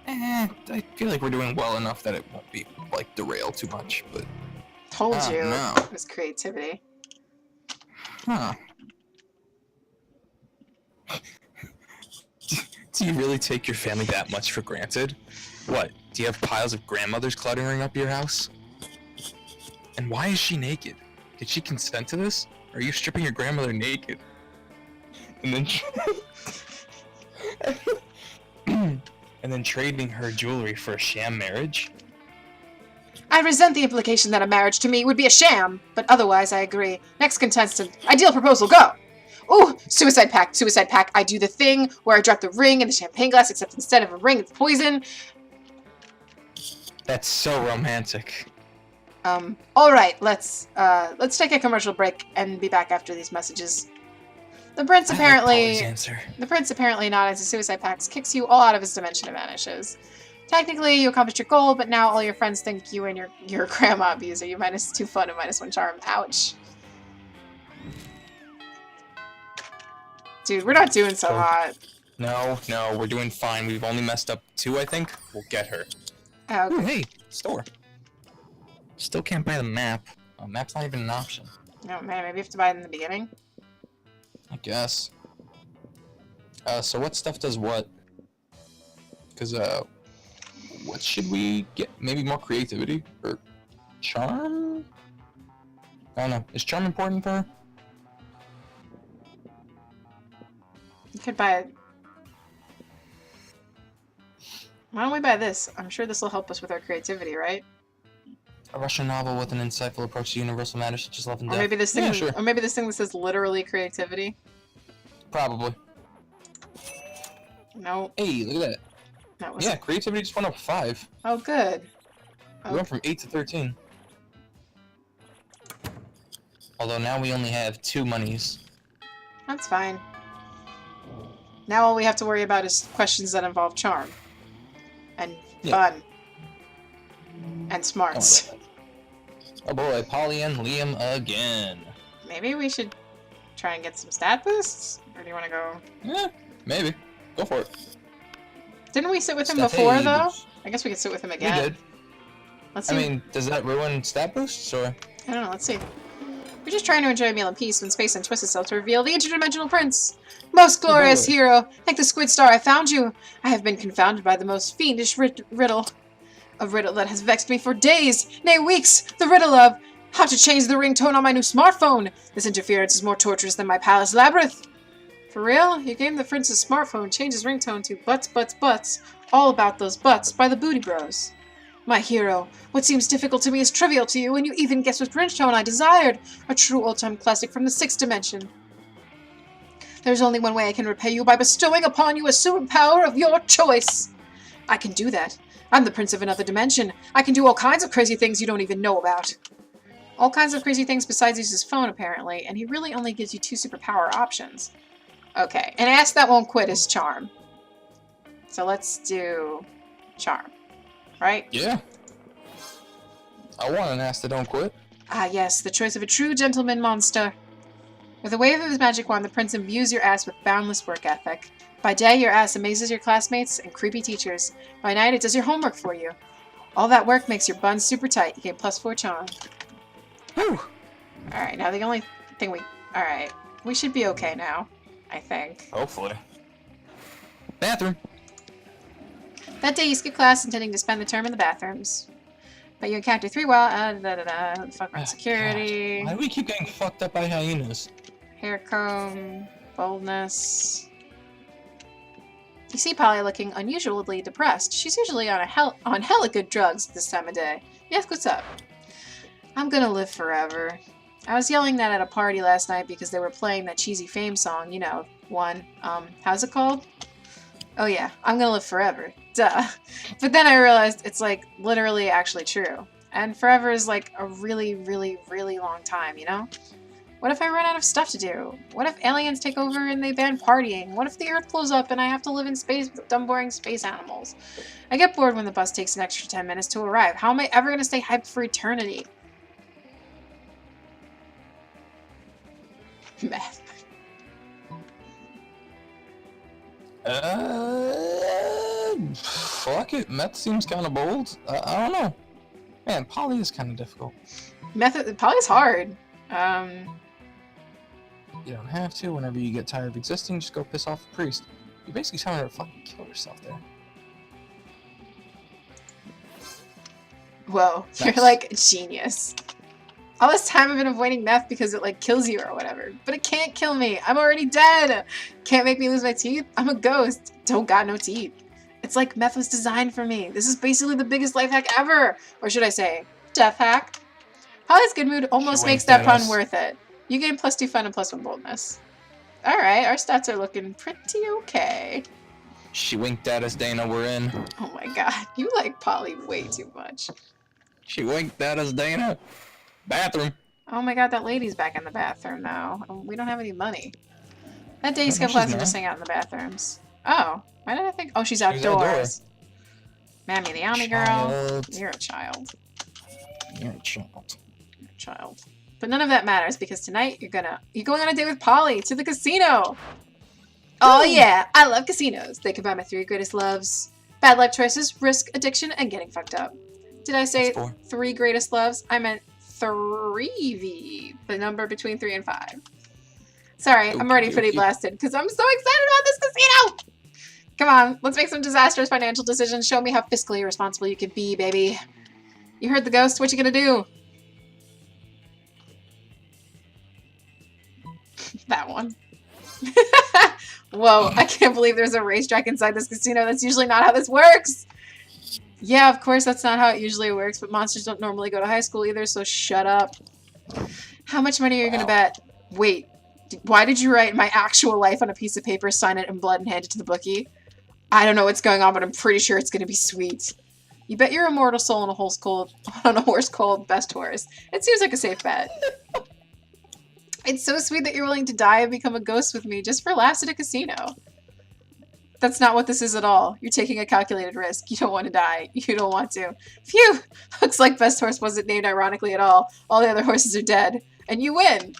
I feel like we're doing well enough that it won't be like derailed too much, but. Told Oh, you no. it was creativity. Huh. Do you really take your family that much for granted? What? Do you have piles of grandmothers cluttering up your house? And why is she naked? Did she consent to this? Or are you stripping your grandmother naked? And then and then trading her jewelry for a sham marriage? I resent the implication that a marriage to me would be a sham, but otherwise I agree. Next contestant. Ideal proposal, go! Ooh, suicide pact, suicide pact. I do the thing where I drop the ring in the champagne glass, except instead of a ring, it's poison. That's so romantic. Alright, let's take a commercial break and be back after these messages. The prince apparently not into suicide pacts, kicks you all out of his dimension and vanishes. Technically, you accomplished your goal, but now all your friends think you and your grandma abuser. You -2 fun and -1 charm. Ouch. Dude, we're not doing so hot. No, we're doing fine. We've only messed up 2, I think. We'll get her. Oh, okay. Ooh, hey, store. Still can't buy the map. Oh, map's not even an option. Oh man, maybe you have to buy it in the beginning? I guess. So what stuff does what? Because, what should we get? Maybe more creativity? Or charm? I don't know. Is charm important for her? You could buy it. Why don't we buy this? I'm sure this will help us with our creativity, right? A Russian novel with an insightful approach to universal matters such as love and Or death. maybe this thing. Yeah, sure. Or maybe this thing that says literally creativity. Probably. No, Hey, look at that. that was. Yeah, creativity just went up 5. Oh, good. We went from 8 to 13. Although now we only have 2 monies. That's fine. Now all we have to worry about is questions that involve charm. And fun. And smarts. Oh boy, Polly and Liam again. Maybe we should try and get some stat boosts? Or do you want to go... Yeah, maybe. Go for it. Didn't we sit with him Stat before, boosts. though? I guess we could sit with him We again. did. Let's see. I mean, does that ruin stat boosts, or...? I don't know, let's see. We're just trying to enjoy a meal in peace when space untwists itself to reveal the interdimensional prince. Most glorious hero, like the squid star, I found you. I have been confounded by the most fiendish riddle. A riddle that has vexed me for days, nay weeks. The riddle of how to change the ringtone on my new smartphone. This interference is more torturous than my palace labyrinth. For real? You gave the prince's smartphone, changed his ringtone to butts, butts, butts. All about those butts by the Booty Bros. My hero, what seems difficult to me is trivial to you, and you even guessed which ringtone I desired. A true old-time classic from the 6th dimension. There's only one way I can repay you, by bestowing upon you a superpower of your choice. I can do that. I'm the prince of another dimension. I can do all kinds of crazy things you don't even know about. All kinds of crazy things besides use his phone, apparently, and he really only gives you 2 superpower options. Okay, and ask that won't quit is charm. So let's do charm, right? Yeah. I want an ass that don't quit. Ah yes, the choice of a true gentleman monster. With a wave of his magic wand, the prince imbues your ass with boundless work ethic. By day, your ass amazes your classmates and creepy teachers. By night, it does your homework for you. All that work makes your buns super tight. You get +4 charm. Whew. Alright, now the only thing Alright, we should be okay now, I think. Hopefully. Bathroom. That day, you skip class intending to spend the term in the bathrooms. But you encounter 3 wild... fuck around security. God. Why do we keep getting fucked up by hyenas? Hair comb. Boldness. You see Polly looking unusually depressed. She's usually on hella good drugs this time of day. Yes, what's up? I'm gonna live forever. I was yelling that at a party last night because they were playing that cheesy Fame song, you know, one. How's it called? Oh yeah, I'm gonna live forever. Duh. But then I realized it's like literally actually true. And forever is like a really, really, really long time, you know? What if I run out of stuff to do? What if aliens take over and they ban partying? What if the Earth blows up and I have to live in space with dumb, boring space animals? I get bored when the bus takes an extra 10 minutes to arrive. How am I ever going to stay hyped for eternity? Meth. Fuck it. Meth seems kind of bold. I don't know. Man, poly is kind of difficult. Poly's hard. You don't have to. Whenever you get tired of existing, just go piss off a priest. You're basically telling her to fucking kill herself there. Whoa, Nice. you're like a genius. All this time I've been avoiding meth because it like kills you or whatever. But it can't kill me. I'm already dead. Can't make me lose my teeth. I'm a ghost. Don't got no teeth. It's like meth was designed for me. This is basically the biggest life hack ever. Or should I say, death hack? Polly's good mood almost makes that pun worth it. You gain +2 fun and +1 boldness. Alright, our stats are looking pretty okay. She winked at us, Dana. We're in. Oh my god, you like Polly way too much. She winked at us, Dana. Bathroom. Oh my god, that lady's back in the bathroom now. We don't have any money. That day you No, skip she's class and not. just hang out in the bathrooms. Oh, why did I think? Oh, she's She's outdoors. outdoors. Mammy the Omni girl. Child. You're a child. You're a child. You're a child. But none of that matters because tonight you're going on a date with Polly to the casino. Oh yeah, I love casinos. They combine my 3 greatest loves: bad life choices, risk, addiction, and getting fucked up. Did I say That's 4. 3 greatest loves? I meant 3V, the number between 3 and 5. Sorry, I'm already Okey pretty dokey. blasted because I'm so excited about this casino! Come on, let's make some disastrous financial decisions. Show me how fiscally responsible you can be, baby. You heard the ghost, what you gonna do? That one. Whoa, I can't believe there's a racetrack inside this casino. That's usually not how this works. Yeah, of course that's not how it usually works, but monsters don't normally go to high school either, so shut up. How much money are you gonna bet? Wait, why did you write my actual life on a piece of paper, sign it in blood, and hand it to the bookie? I don't know what's going on, but I'm pretty sure it's gonna be sweet. You bet your immortal soul on a horse called Best Horse. It seems like a safe bet. It's so sweet that you're willing to die and become a ghost with me just for laughs at a casino. That's not what this is at all. You're taking a calculated risk. You don't want to die. You don't want to. Phew! Looks like Best Horse wasn't named ironically at all. All the other horses are dead. And you win!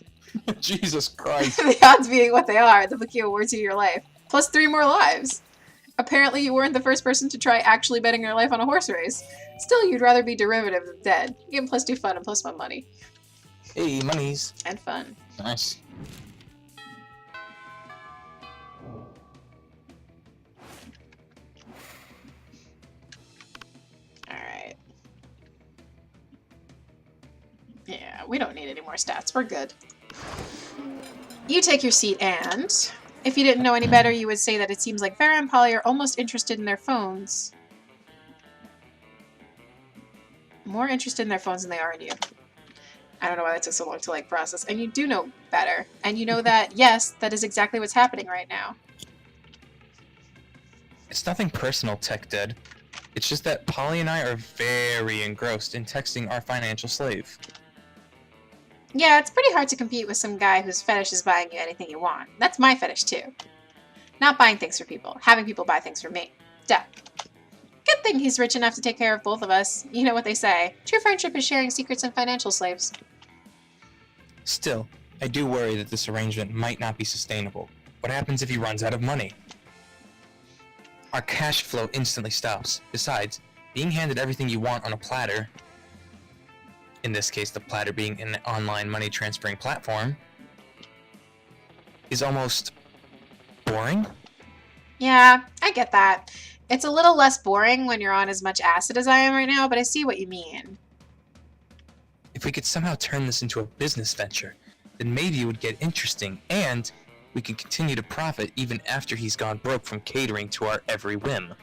Jesus Christ. The odds being what they are, the bookie awards you your life. Plus 3 more lives. Apparently you weren't the first person to try actually betting your life on a horse race. Still, you'd rather be derivative than dead. You get +2 fun and +1 money. Hey, monies. And fun. Nice. Alright. Yeah, we don't need any more stats. We're good. You take your seat and... If you didn't know any better, you would say that it seems like Vera and Polly are almost interested in their phones. More interested in their phones than they are in you. I don't know why that took so long to, like, process. And you do know better. And you know that, yes, that is exactly what's happening right now. It's nothing personal, Tech Dead. It's just that Polly and I are very engrossed in texting our financial slave. Yeah, it's pretty hard to compete with some guy whose fetish is buying you anything you want. That's my fetish, too. Not buying things for people. Having people buy things for me. Duh. Good thing he's rich enough to take care of both of us. You know what they say. True friendship is sharing secrets and financial slaves. Still, I do worry that this arrangement might not be sustainable. What happens if he runs out of money? Our cash flow instantly stops. Besides, being handed everything you want on a platter, in this case the platter being an online money transferring platform, is almost boring? Yeah, I get that. It's a little less boring when you're on as much acid as I am right now, but I see what you mean. If we could somehow turn this into a business venture, then maybe it would get interesting, and We can continue to profit even after he's gone broke from catering to our every whim.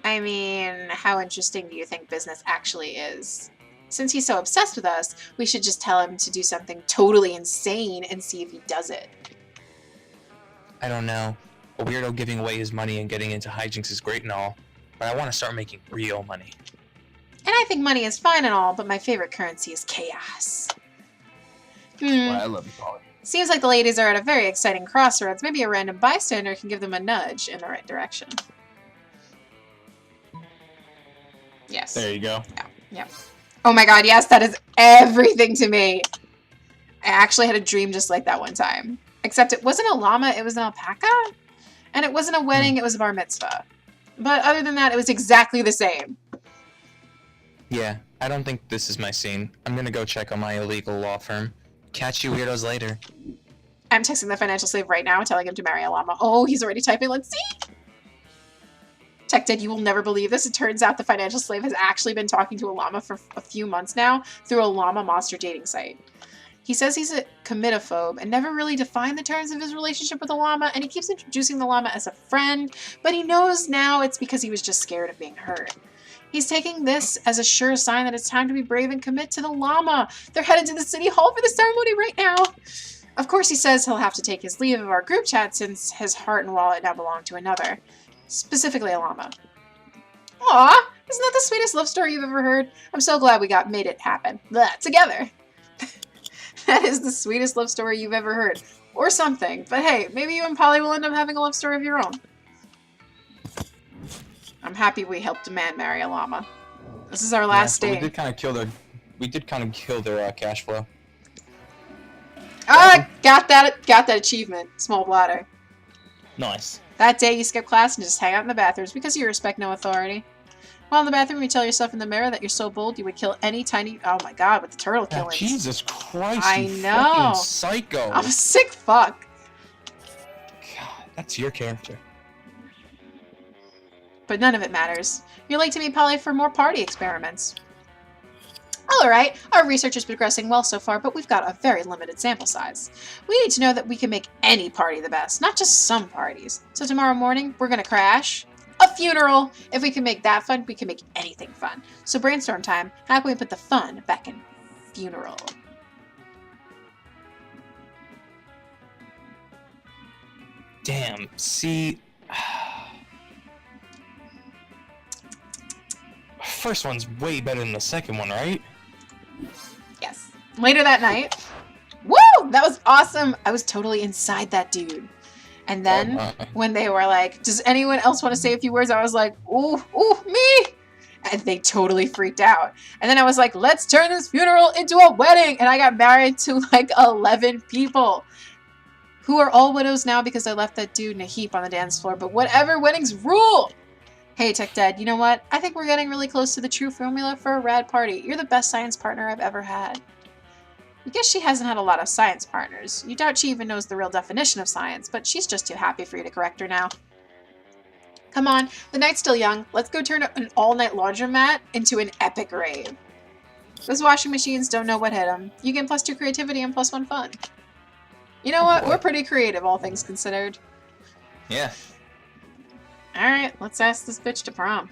I mean, how interesting do you think business actually is? Since he's so obsessed with us, we should just tell him to do something totally insane and see if he does it. I don't know. A weirdo giving away his money and getting into hijinks is great and all, but I want to start making real money. And I think money is fine and all, but my favorite currency is chaos. Why I love you, Polly. Seems like the ladies are at a very exciting crossroads. Maybe a random bystander can give them a nudge in the right direction. Yes. There you go. Yeah. Oh my god, yes, that is everything to me. I actually had a dream just like that one time. Except it wasn't a llama, it was an alpaca. And it wasn't a wedding, it was a bar mitzvah. But other than that, it was exactly the same. Yeah, I don't think this is my scene. I'm gonna go check on my illegal law firm. Catch you weirdos later. I'm texting the financial slave right now, telling him to marry a llama. Oh, he's already typing, let's see! Tech Dead, you will never believe this. It turns out the financial slave has actually been talking to a llama for a few months now through a llama monster dating site. He says he's a comitophobe and never really defined the terms of his relationship with a llama, and he keeps introducing the llama as a friend, but he knows now it's because he was just scared of being hurt. He's taking this as a sure sign that it's time to be brave and commit to the llama. They're headed to the city hall for the ceremony right now. Of course, he says he'll have to take his leave of our group chat since his heart and wallet now belong to another. Specifically a llama. Aw, isn't that the sweetest love story you've ever heard? I'm so glad we made it happen. Blah, together. That is the sweetest love story you've ever heard. Or something. But hey, maybe you and Polly will end up having a love story of your own. I'm happy we helped a man marry a llama. This is our last day. We did kind of kill their cash flow. Ah, got that achievement. Small bladder. Nice. That day you skip class and just hang out in the bathrooms because you respect no authority. While in the bathroom, you tell yourself in the mirror that you're so bold you would kill any tiny... Oh my god, with the turtle killings. Jesus Christ, I you know. fucking psycho. I'm a sick fuck. God, that's your character. But none of it matters. You're late to meet Polly for more party experiments. Alright, our research is progressing well so far, but we've got a very limited sample size. We need to know that we can make any party the best, not just some parties. So tomorrow morning, we're gonna crash a funeral. If we can make that fun, we can make anything fun. So brainstorm time, how can we put the fun back in funeral? Damn, see... First one's way better than the second one, right? Yes. Later that night, woo! That was awesome! I was totally inside that dude. And then, when they were like, does anyone else want to say a few words? I was like, ooh, me! And they totally freaked out. And then I was like, let's turn this funeral into a wedding! And I got married to like 11 people. Who are all widows now because I left that dude in a heap on the dance floor. But whatever, weddings rule! Hey, Tech Dad, you know what? I think we're getting really close to the true formula for a rad party. You're the best science partner I've ever had. I guess she hasn't had a lot of science partners. You doubt she even knows the real definition of science, but she's just too happy for you to correct her now. Come on, the night's still young. Let's go turn an all-night laundromat into an epic rave. Those washing machines don't know what hit them. You get +2 creativity and +1 fun. You know what? We're pretty creative, all things considered. Yeah. Alright, let's ask this bitch to prom.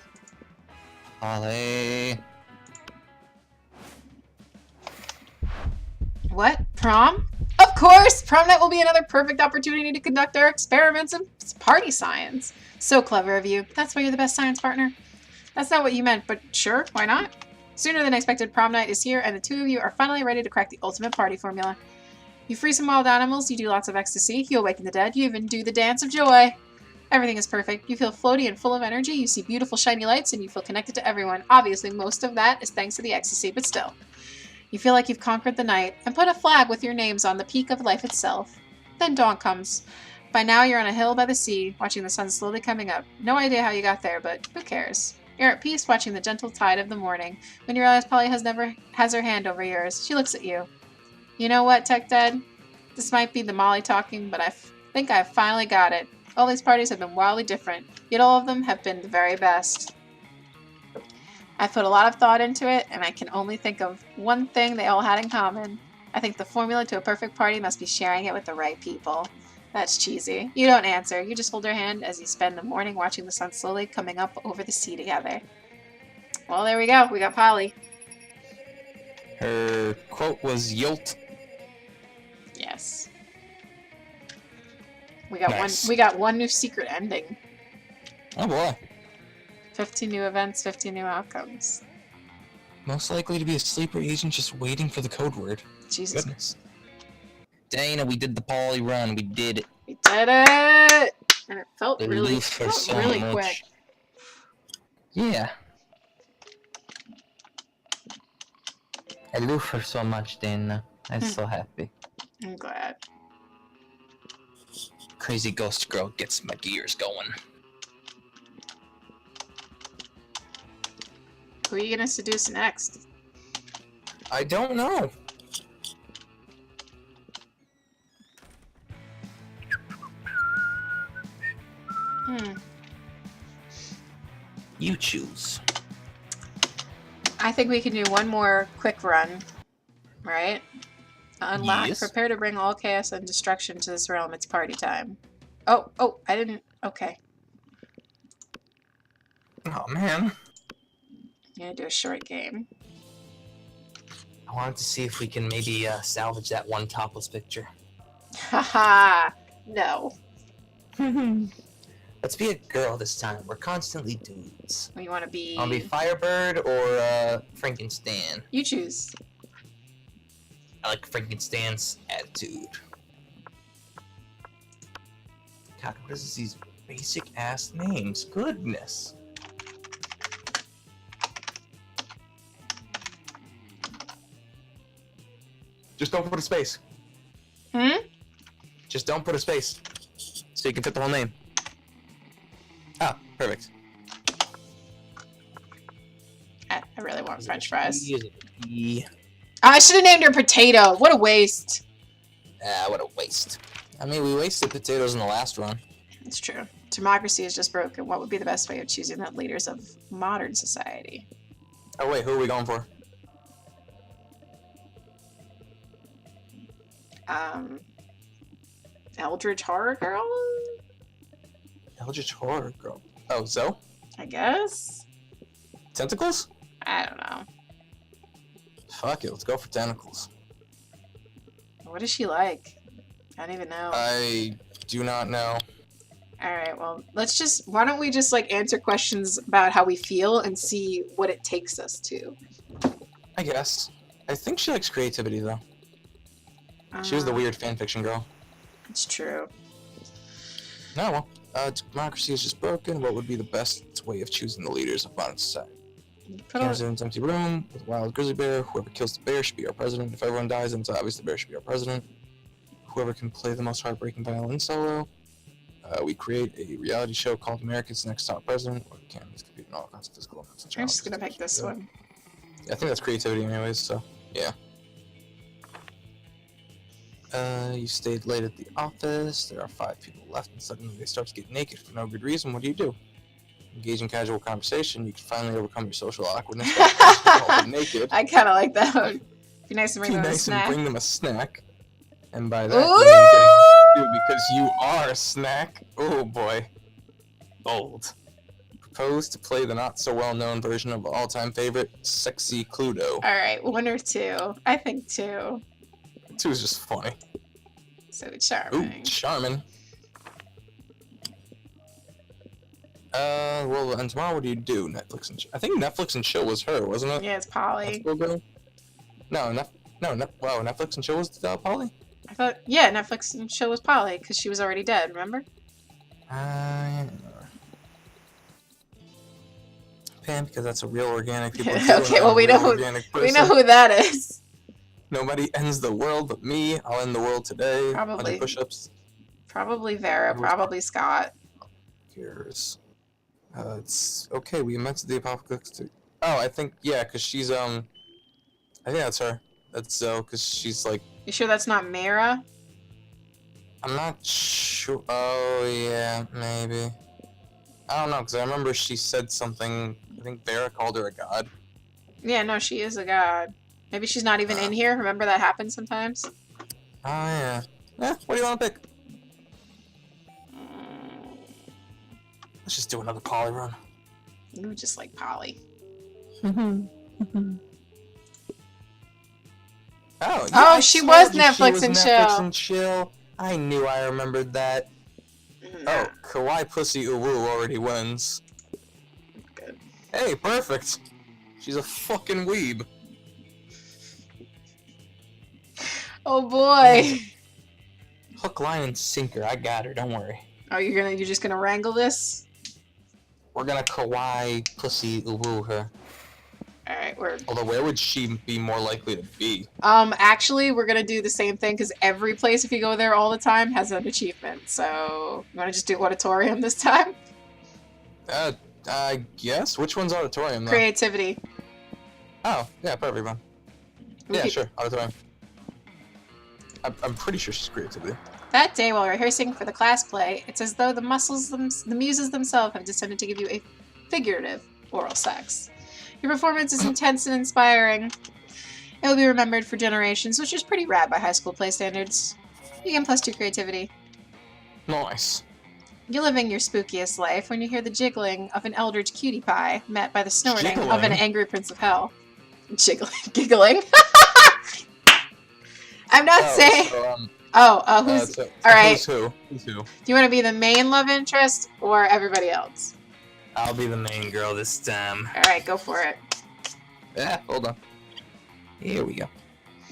Ollie. What? Prom? Of course! Prom night will be another perfect opportunity to conduct our experiments in party science. So clever of you. That's why you're the best science partner. That's not what you meant, but sure, why not? Sooner than expected, prom night is here, and the two of you are finally ready to crack the ultimate party formula. You free some wild animals, you do lots of ecstasy, you awaken the dead, you even do the dance of joy. Everything is perfect. You feel floaty and full of energy, you see beautiful shiny lights, and you feel connected to everyone. Obviously, most of that is thanks to the ecstasy, but still. You feel like you've conquered the night, and put a flag with your names on the peak of life itself. Then dawn comes. By now, you're on a hill by the sea, watching the sun slowly coming up. No idea how you got there, but who cares? You're at peace watching the gentle tide of the morning. When you realize Polly has her hand over yours, she looks at you. You know what, Tech Dad? This might be the Molly talking, but I think I've finally got it. All these parties have been wildly different, yet all of them have been the very best. I've put a lot of thought into it, and I can only think of one thing they all had in common. I think the formula to a perfect party must be sharing it with the right people. That's cheesy. You don't answer. You just hold her hand as you spend the morning watching the sun slowly coming up over the sea together. Well, there we go. We got Polly. Her quote was "Yolt." Yes. We got Nice. one. We got one new secret ending. Oh boy. 15 new events, 15 new outcomes. Most likely to be a sleeper agent just waiting for the code word. Jesus. Goodness. Dana, we did the Polly run. We did it. We did it! And it felt really, Aloof for so really much. quick. Yeah. Aloof for so much, Dana. I'm so happy. I'm glad. Crazy ghost girl gets my gears going. Who are you gonna seduce next? I don't know. You choose. I think we can do one more quick run, right? Unlock. Yes. Prepare to bring all chaos and destruction to this realm. It's party time. Oh, I didn't. Okay. Oh man. I'm gonna do a short game. I wanted to see if we can maybe salvage that one topless picture. Haha. No. Let's be a girl this time. We're constantly dudes. You want to be. I'll be Firebird or Frankenstein. You choose. I like Frankenstein's attitude. God, what is these basic ass names? Goodness. Just don't put a space. Just don't put a space. So you can fit the whole name. Ah, perfect. I really want French fries. Yeah. I should have named her Potato. What a waste. Ah, what a waste. I mean, we wasted potatoes in the last run. It's true. Democracy is just broken. What would be the best way of choosing the leaders of modern society? Oh wait, who are we going for? Eldritch Horror Girl? Eldritch Horror Girl. Oh, Zoe? I guess? Tentacles? I don't know. Fuck it, let's go for tentacles. What is she like? I don't even know. I do not know. Alright, well, why don't we just, like, answer questions about how we feel and see what it takes us to? I guess. I think she likes creativity, though. She was the weird fanfiction girl. It's true. No, well, democracy is just broken. What would be the best way of choosing the leaders of modern society? Candace in an empty room with a wild grizzly bear. Whoever kills the bear should be our president. If everyone dies, then it's obvious the bear should be our president. Whoever can play the most heartbreaking violin solo. We create a reality show called America's Next Top President, where candidates compete in all kinds of physical and mental I'm challenges. just gonna pick this one. Yeah, I think that's creativity anyways, so, yeah. You stayed late at the office. There are 5 people left, and suddenly they start to get naked for no good reason. What do? Engage in casual conversation. You can finally overcome your social awkwardness by all but naked. I kind of like that one. Be nice and bring Be them a nice snack. and bring them a snack. And by that, you mean getting because you are a snack. Oh boy. Bold. Propose to play the not so well known version of all-time favorite, Sexy Cluedo. Alright, 1 or 2. I think 2. 2 is just funny. So Ooh, charming. charming. Well, and tomorrow what do you do? Netflix and I think Netflix and chill was her, wasn't it? Yeah, it's Polly. No, wow, Netflix and chill was Polly? I thought, yeah, Netflix and chill was Polly, because she was already dead, remember? Pam, because that's a real organic people. Okay, well, we know who that is. Nobody ends the world but me. I'll end the world today. Probably. 100 push-ups. Probably Vera, probably Scott. Here's. It's okay. We invented the apocalypse. Oh, I think yeah, because she's I think that's her. That's Zoe, because she's like. You sure that's not Mara? I'm not sure. Oh yeah, maybe. I don't know, because I remember she said something. I think Vera called her a god. Yeah, no, she is a god. Maybe she's not even in here. Remember that happens sometimes? Oh yeah. Yeah. What do you want to pick? Let's just do another poly run. Ooh, just like Polly. Oh, Oh, she was told you Netflix and Netflix chill. and chill. I knew I remembered that. Nah, Oh, Kawaii Pussy Uwu already wins. good. Hey, perfect. She's a fucking weeb. Oh boy. Hook, line, and sinker. I got her. Don't worry. Oh, you're just gonna wrangle this? We're gonna Kawaii Pussy Uwu her. Alright, we're... Although, where would she be more likely to be? Actually, we're gonna do the same thing, because every place, if you go there all the time, has an achievement. So, you wanna just do auditorium this time? I guess? Which one's auditorium, though? Creativity. Oh, yeah, perfect one. Yeah, sure, auditorium. I'm pretty sure she's creativity. That day, while rehearsing for the class play, it's as though the muses themselves have descended to give you a figurative oral sex. Your performance is intense and inspiring. It will be remembered for generations, which is pretty rad by high school play standards. You get +2 creativity. Nice. You're living your spookiest life when you hear the jiggling of an eldritch cutie pie, met by the snorting of an Jiggling? angry prince of hell. Giggling. I'm not saying... So, who's... so alright. Who's who? Who's who? Do you want to be the main love interest or everybody else? I'll be the main girl this time. Alright, go for it. Yeah, hold on. Here we go.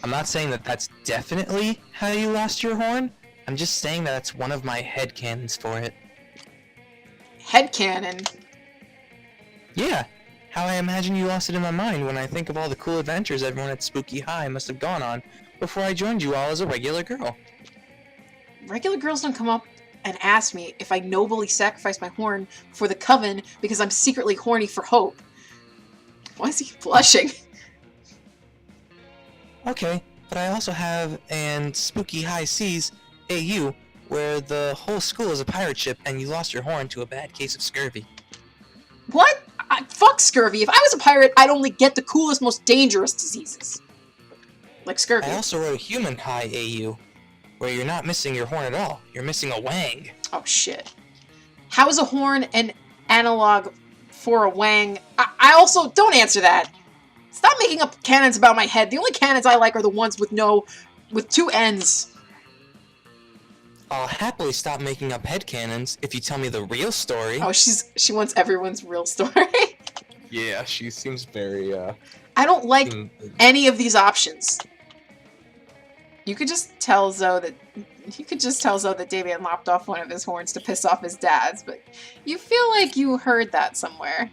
I'm not saying that that's definitely how you lost your horn. I'm just saying that that's one of my headcanons for it. Headcanon. Yeah, how I imagine you lost it in my mind when I think of all the cool adventures everyone at Spooky High must have gone on before I joined you all as a regular girl. Regular girls don't come up and ask me if I nobly sacrificed my horn for the coven because I'm secretly horny for hope. Why is he blushing? Okay, but I also have an Spooky High Seas AU where the whole school is a pirate ship and you lost your horn to a bad case of scurvy. What? Fuck scurvy. If I was a pirate, I'd only get the coolest, most dangerous diseases. Like scurvy. I also wrote a Human High AU where you're not missing your horn at all. You're missing a wang. Oh, shit. How is a horn an analog for a wang? I also... Don't answer that. Stop making up cannons about my head. The only cannons I like are the ones with with 2 ends. I'll happily stop making up headcanons if you tell me the real story. Oh, she wants everyone's real story. Yeah, she seems very, I don't like any of these options. You could just tell Zoe that Damien lopped off one of his horns to piss off his dads, but you feel like you heard that somewhere.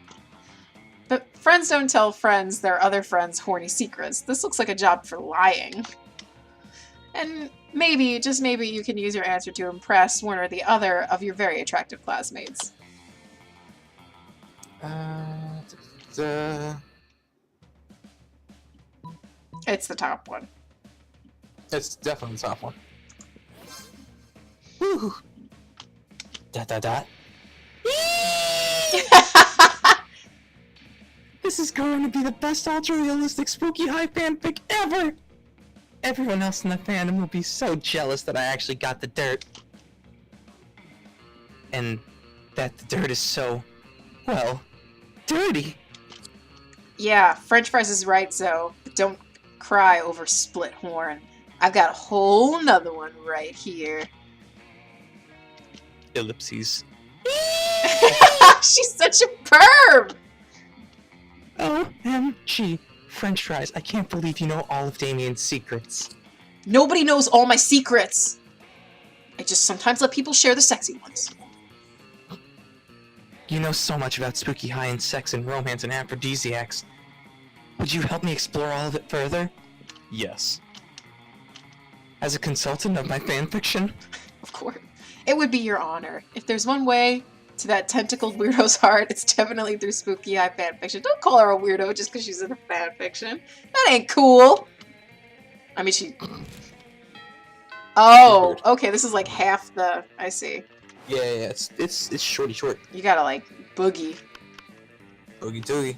But friends don't tell friends their other friends' horny secrets. This looks like a job for lying. And maybe, just maybe, you can use your answer to impress one or the other of your very attractive classmates. It's the top one. It's definitely the top one. Woo! Dot dot dot. This is going to be the best ultra-realistic Spooky High fanfic ever! Everyone else in the fandom will be so jealous that I actually got the dirt. And that the dirt is so, well, dirty. Yeah, French fries is right, Zoe. But don't cry over split horn. I've got a whole nother one right here. Ellipses. She's such a perv! OMG. French fries, I can't believe you know all of Damien's secrets. Nobody knows all my secrets. I just sometimes let people share the sexy ones. You know so much about Spooky High and sex and romance and aphrodisiacs. Would you help me explore all of it further? Yes. As a consultant of my fanfiction? Of course. It would be your honor. If there's one way to that tentacled weirdo's heart, it's definitely through Spooky High fanfiction. Don't call her a weirdo just because she's in a fanfiction. That ain't cool. I mean, she... Oh, okay, this is like half the... I see. Yeah, it's shorty short. You gotta, like, boogie. Boogie doogie.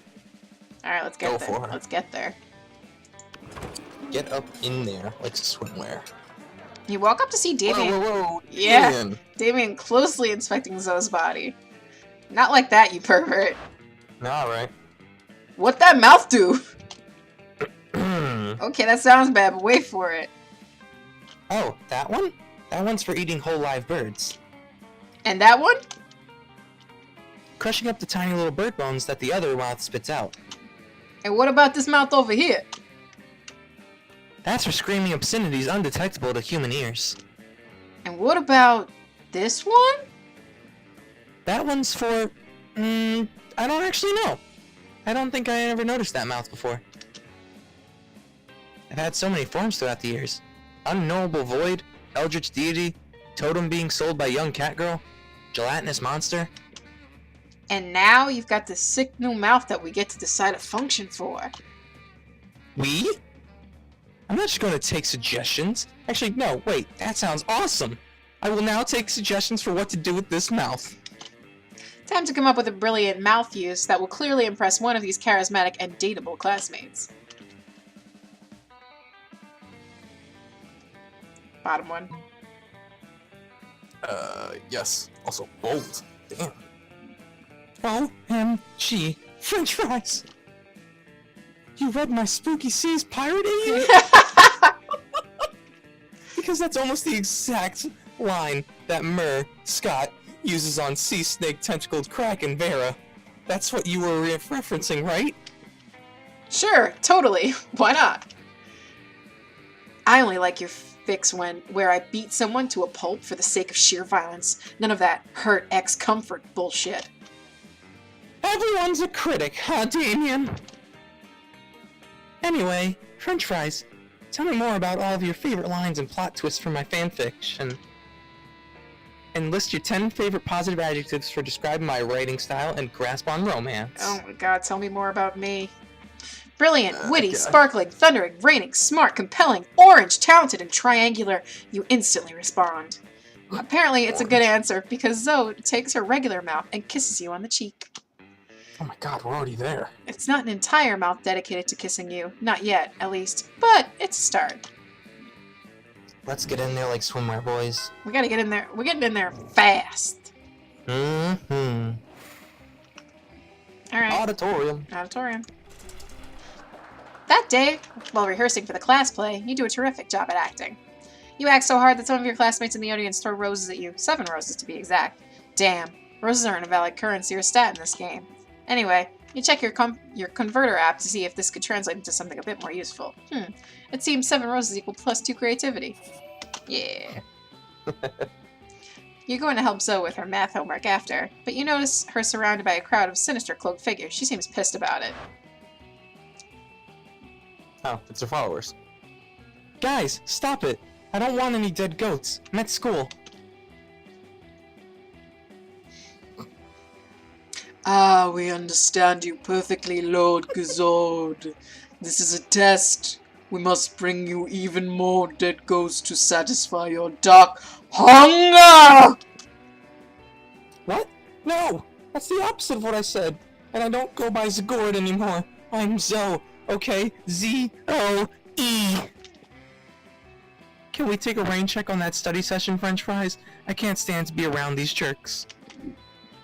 Alright, let's get Go there. for her. Let's get there. Get up in there like swimwear. You walk up to see Damien. Whoa, Yeah. Damien. Damien closely inspecting Zoe's body. Not like that, you pervert. Alright. What that mouth do? Okay, that sounds bad, but wait for it. Oh, that one? That one's for eating whole live birds. And that one? Crushing up the tiny little bird bones that the other mouth spits out. And what about this mouth over here? That's for screaming obscenities undetectable to human ears. And what about this one? That one's for... I don't actually know. I don't think I ever noticed that mouth before. I've had so many forms throughout the years. Unknowable void, eldritch deity, totem being sold by young cat girl, gelatinous monster. And now you've got this sick new mouth that we get to decide a function for. We? I'm not just going to take suggestions. Actually, no, wait, that sounds awesome. I will now take suggestions for what to do with this mouth. Time to come up with a brilliant mouth use that will clearly impress one of these charismatic and dateable classmates. Bottom one. Yes. Also bold. Damn. OMG. French fries. You read my Spooky Seas pirate idiot? Because that's almost the exact line that Scott uses on Sea Snake Tentacled Kraken Vera. That's what you were referencing, right? Sure, totally. Why not? I only like your fix where I beat someone to a pulp for the sake of sheer violence. None of that hurt X comfort bullshit. Everyone's a critic, huh, Damien? Anyway, French fries, tell me more about all of your favorite lines and plot twists from my fanfiction. And list your 10 favorite positive adjectives for describing my writing style and grasp on romance. Oh my god, tell me more about me. Brilliant, witty, sparkling, thundering, raining, smart, compelling, orange, talented, and triangular. You instantly respond. Apparently it's a good answer because Zoe takes her regular mouth and kisses you on the cheek. Oh my god, we're already there. It's not an entire mouth dedicated to kissing you. Not yet, at least. But it's a start. Let's get in there like swimwear boys. We gotta get in there. We're getting in there fast. Mm-hmm. Alright. Auditorium. Auditorium. That day, while rehearsing for the class play, you do a terrific job at acting. You act so hard that some of your classmates in the audience throw roses at you. 7 roses to be exact. Damn, roses aren't a valid currency or stat in this game. Anyway, you check your converter app to see if this could translate into something a bit more useful. It seems 7 roses equal +2 creativity. Yeah. You're going to help Zoe with her math homework after, but you notice her surrounded by a crowd of sinister cloaked figures. She seems pissed about it. Oh, it's her followers. Guys, stop it! I don't want any dead goats. I'm at school. Ah, we understand you perfectly, Lord Gazord. This is a test. We must bring you even more dead ghosts to satisfy your dark hunger! What? No! That's the opposite of what I said. And I don't go by Zagord anymore. I'm Zoe, okay? Z-O-E. Can we take a rain check on that study session, French fries? I can't stand to be around these jerks.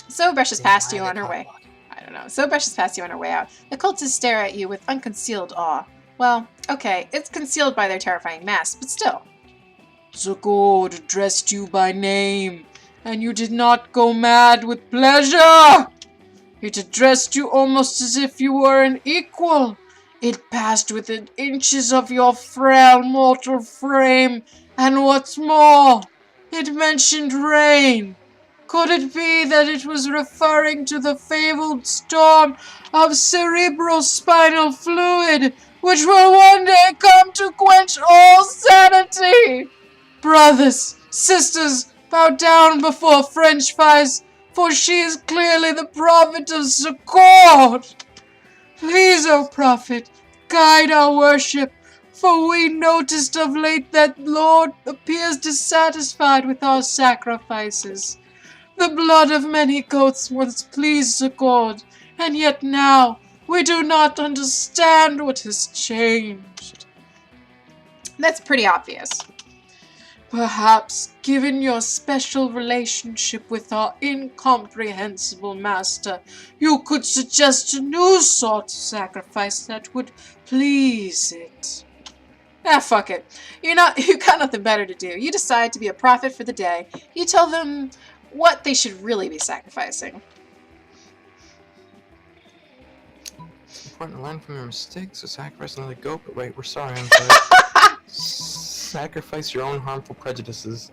Zoe brushes past you on her way. Zoe brushes past you on her way out. The cultists stare at you with unconcealed awe. Well, okay, it's concealed by their terrifying masks, but still. Zagord addressed you by name, and you did not go mad with pleasure! It addressed you almost as if you were an equal. It passed within inches of your frail mortal frame, and what's more, it mentioned rain. Could it be that it was referring to the fabled storm of cerebrospinal fluid, which will one day come to quench all sanity? Brothers, sisters, bow down before French fries, for she is clearly the prophet of Zagord. Please, O prophet, guide our worship, for we noticed of late that Lord appears dissatisfied with our sacrifices. The blood of many goats once pleased Zagord, and yet now we do not understand what has changed. That's pretty obvious. Perhaps, given your special relationship with our incomprehensible master, you could suggest a new sort of sacrifice that would please it. Ah, fuck it. You got nothing better to do. You decide to be a prophet for the day. You tell them what they should really be sacrificing. It's important to learn from your mistakes, so sacrifice another goat, but wait, we're sorry, I'm sorry. Sacrifice your own harmful prejudices.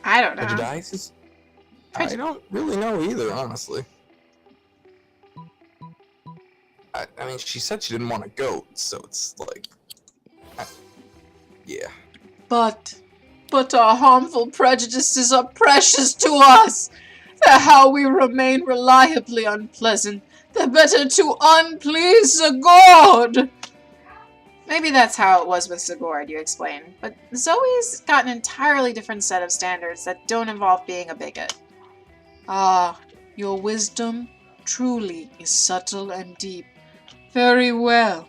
I don't know. Prejudices? I don't really know either, honestly. I mean, she said she didn't want a goat, so it's like... yeah. But our harmful prejudices are precious to us. The how we remain reliably unpleasant, the better to unplease the god. Maybe that's how it was with Zagord, you explain. But Zoe's got an entirely different set of standards that don't involve being a bigot. Ah, your wisdom truly is subtle and deep. Very well.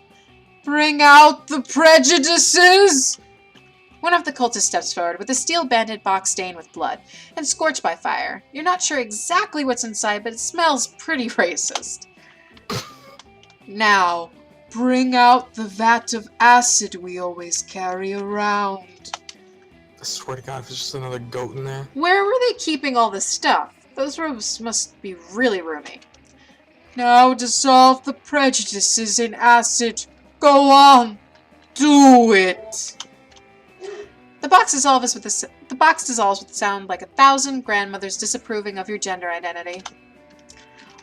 Bring out the prejudices! One of the cultists steps forward with a steel-banded box stained with blood and scorched by fire. You're not sure exactly what's inside, but it smells pretty racist. Now, bring out the vat of acid we always carry around. I swear to God, if there's just another goat in there. Where were they keeping all this stuff? Those rooms must be really roomy. Now dissolve the prejudices in acid. Go on, do it. The box dissolves with a sound like 1,000 grandmothers disapproving of your gender identity.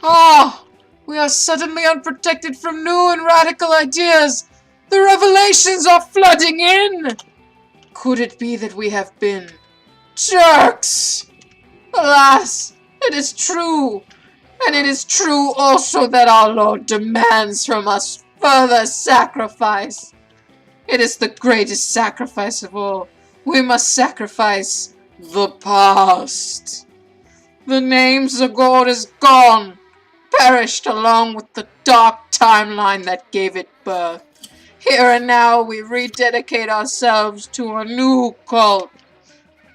Ah, we are suddenly unprotected from new and radical ideas. The revelations are flooding in. Could it be that we have been jerks? Alas, it is true. And it is true also that our Lord demands from us further sacrifice. It is the greatest sacrifice of all. We must sacrifice the past. The name Zagord is gone, perished along with the dark timeline that gave it birth. Here and now we rededicate ourselves to a new cult.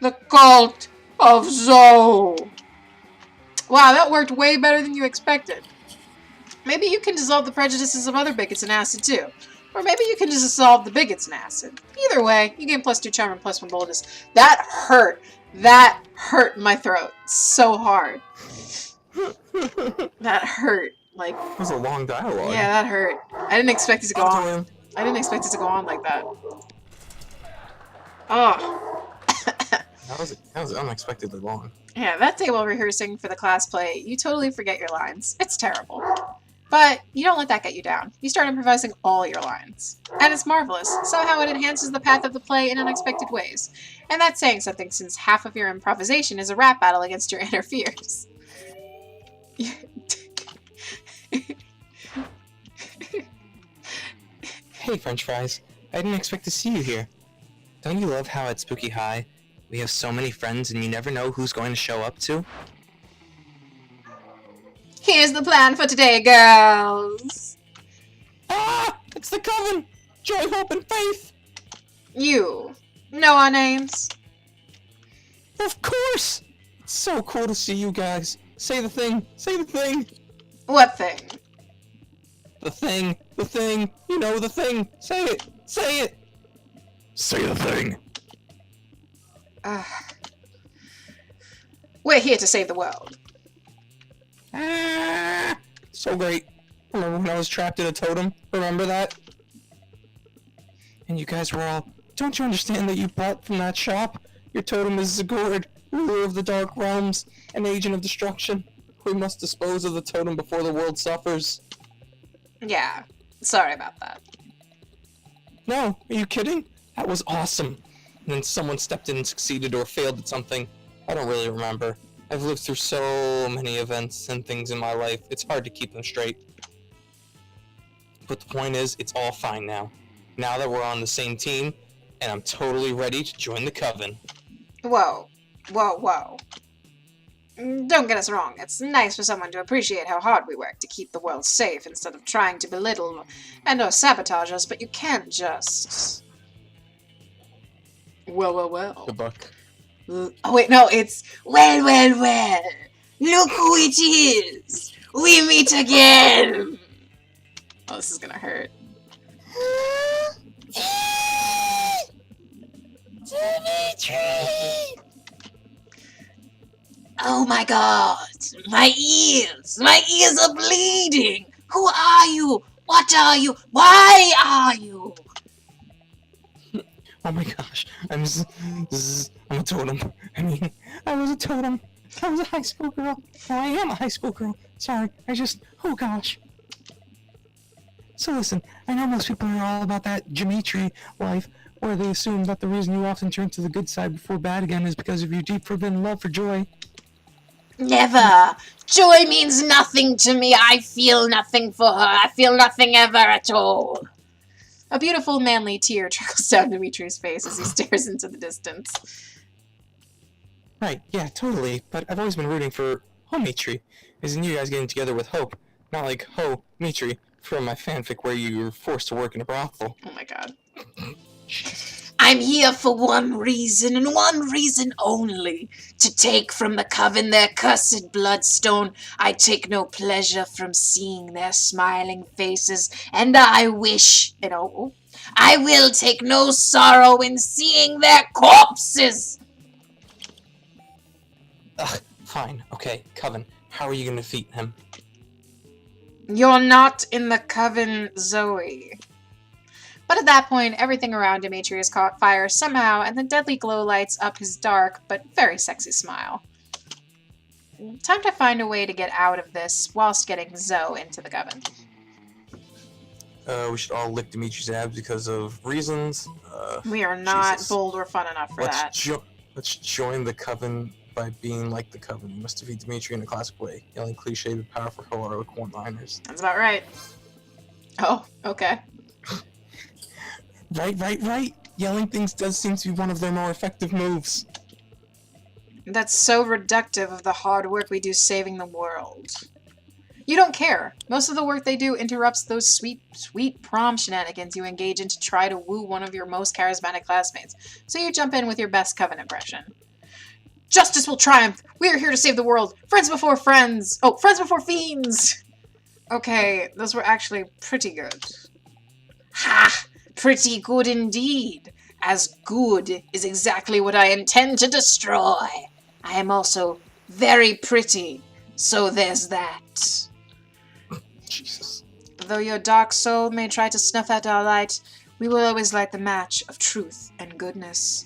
The cult of Zoe. Wow, that worked way better than you expected. Maybe you can dissolve the prejudices of other bigots in acid too. Or maybe you can just dissolve the bigots in acid. Either way, you gain +2 charm and +1 boldness. That hurt. That hurt my throat so hard. That hurt. Like, That was a long dialogue. yeah, that hurt. I didn't expect it to go on. I didn't expect it to go on like that. Oh. That was unexpectedly long. Yeah, that day while rehearsing for the class play, you totally forget your lines. It's terrible. But you don't let that get you down. You start improvising all your lines. And it's marvelous. Somehow it enhances the path of the play in unexpected ways. And that's saying something since half of your improvisation is a rap battle against your inner fears. Hey, French fries. I didn't expect to see you here. Don't you love how at Spooky High, we have so many friends and you never know who's going to show up to? Here's the plan for today, girls. Ah! It's the Coven! Joy, hope, and faith! You know our names? Of course! It's so cool to see you guys. Say the thing! Say the thing! What thing? The thing! The thing! You know the thing! Say it! Say it! Say the thing! We're here to save the world. Ah! So great. Remember when I was trapped in a totem? Remember that? And you guys were all, don't you understand that you bought from that shop? Your totem is Zagord, ruler of the Dark Realms, an agent of destruction. We must dispose of the totem before the world suffers. Yeah, sorry about that. No, are you kidding? That was awesome. And then someone stepped in and succeeded or failed at something. I don't really remember. I've lived through so many events and things in my life, it's hard to keep them straight. But the point is, it's all fine now. Now that we're on the same team, and I'm totally ready to join the Coven. Whoa. Whoa, whoa. Don't get us wrong, it's nice for someone to appreciate how hard we work to keep the world safe instead of trying to belittle and/or sabotage us, but you can't just... Well. Good luck. Oh wait, no, it's well, well, well. Look who it is. We meet again. Oh, this is gonna hurt. Oh my god, my ears are bleeding. Who are you? What are you? Why are you? Oh my gosh, I'm a totem. I mean, I was a totem. I was a high school girl. Well, I am a high school girl. Sorry, oh gosh. So listen, I know most people are all about that Dimitri life, where they assume that the reason you often turn to the good side before bad again is because of your deep forbidden love for joy. Never. Joy means nothing to me. I feel nothing for her. I feel nothing ever at all. A beautiful manly tear trickles down Dimitri's face as he stares into the distance. Right, yeah, totally. But I've always been rooting for Ho-Mitri, as in you guys getting together with Hope, not like Ho-Mitri from my fanfic where you were forced to work in a brothel. Oh my god. I'm here for one reason, and one reason only. To take from the coven their cursed bloodstone. I take no pleasure from seeing their smiling faces, and I wish, I will take no sorrow in seeing their corpses. Ugh, fine, okay, Coven, how are you gonna defeat him? You're not in the coven, Zoe. But at that point, everything around Dimitri is caught fire somehow, and the deadly glow lights up his dark but very sexy smile. Time to find a way to get out of this whilst getting Zoe into the coven. We should all lick Dimitri's abs because of reasons. We are not Jesus. bold or fun enough for that. Let's join the Coven by being like the Coven. You must defeat Dimitri in a classic way, yelling cliche but powerful heroic one-liners. That's about right. Oh, okay. Right. Yelling things does seem to be one of their more effective moves. That's so reductive of the hard work we do saving the world. You don't care. Most of the work they do interrupts those sweet prom shenanigans you engage in to try to woo one of your most charismatic classmates. So you jump in with your best Coven impression. Justice will triumph! We are here to save the world! Friends before friends! Oh, friends before fiends! Okay, those were actually pretty good. Ha! Pretty good indeed. As good is exactly what I intend to destroy. I am also very pretty, so there's that. Jesus. Though your dark soul may try to snuff out our light, we will always light the match of truth and goodness.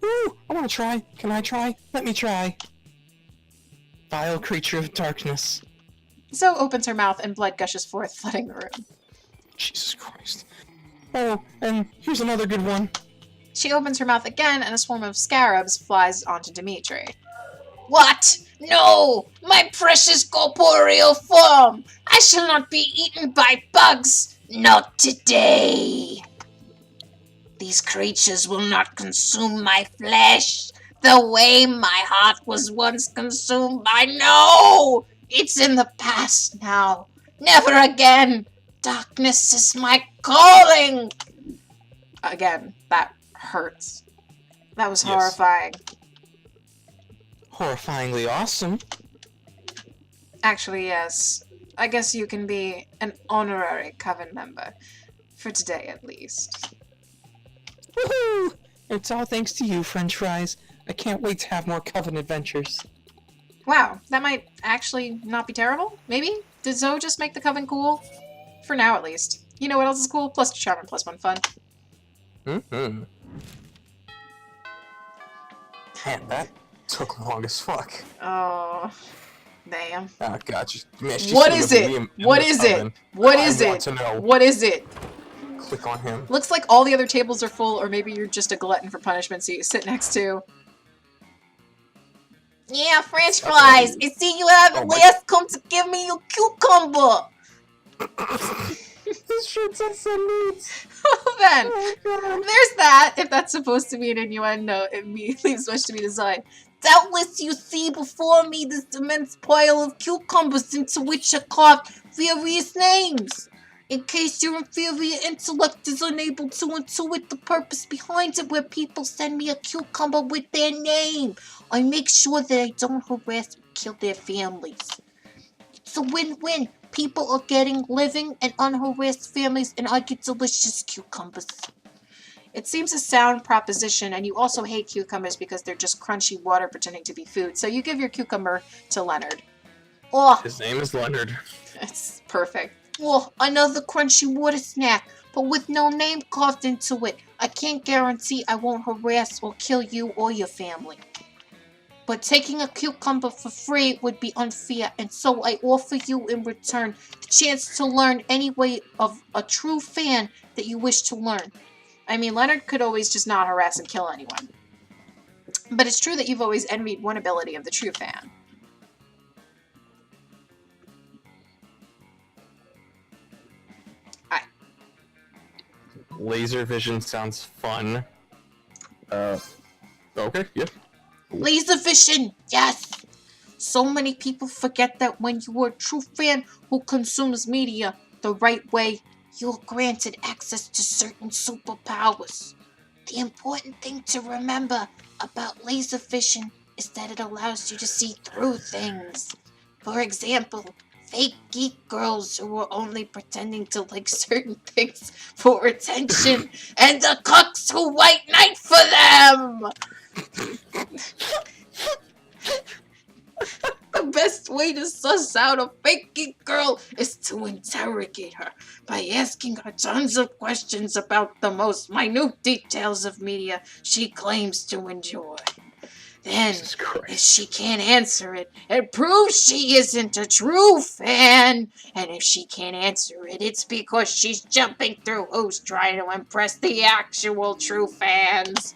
Ooh, I want to try. Can I try? Let me try. Vile creature of darkness. Zoe opens her mouth and blood gushes forth, flooding the room. Jesus Christ. Oh, and here's another good one. She opens her mouth again, and a swarm of scarabs flies onto Dimitri. What? No! My precious corporeal form! I shall not be eaten by bugs! Not today! These creatures will not consume my flesh the way my heart was once consumed by... No! It's in the past now. Never again! Darkness is my calling! Again, that hurts. That was Yes. horrifying. Horrifyingly awesome. Actually, yes. I guess you can be an honorary Coven member. For today, at least. Woohoo! It's all thanks to you, French fries. I can't wait to have more Coven adventures. Wow, that might actually not be terrible? Maybe? Did Zoe just make the Coven cool? For now, at least. You know what else is cool? Plus 2 charm and plus 1 fun. Mm-hmm. Man, that took long as fuck. Oh, damn. Oh, God. What is it? What is it? What is I want it? to know. What is it? Click on him. Looks like all the other tables are full, or maybe you're just a glutton for punishment, so you sit next to. Yeah, French fries. I see you haven't last come to give me your cucumber. This shirt says some nudes. Well then, Oh, God. there's that. If that's supposed to be an innuendo, it leaves much to be desired. Doubtless you see before me this immense pile of cucumbers into which are carved various names. In case your inferior intellect is unable to intuit the purpose behind it, where people send me a cucumber with their name, I make sure that I don't harass or kill their families. It's a win-win. People are getting living and unharassed families, and I get delicious cucumbers. It seems a sound proposition, and you also hate cucumbers because they're just crunchy water pretending to be food. So you give your cucumber to Leonard. Oh, His name is Leonard. it's perfect. Oh, another crunchy water snack, but with no name carved into it. I can't guarantee I won't harass or kill you or your family. But taking a cucumber for free would be unfair, and so I offer you in return the chance to learn any way of a true fan that you wish to learn. I mean, Leonard could always just not harass and kill anyone. But it's true that you've always envied one ability of the true fan. Laser vision sounds fun. Okay, yeah. Laser vision, yes! So many people forget that when you are a true fan who consumes media the right way, you're granted access to certain superpowers. The important thing to remember about laser vision is that it allows you to see through things. For example, fake geek girls who are only pretending to like certain things for attention, and the cucks who white knight for them! The best way to suss out a fake geek girl is to interrogate her by asking her tons of questions about the most minute details of media she claims to enjoy. Then, if she can't answer it, it proves she isn't a true fan. And if she can't answer it, it's because she's jumping through hoops trying to impress the actual true fans.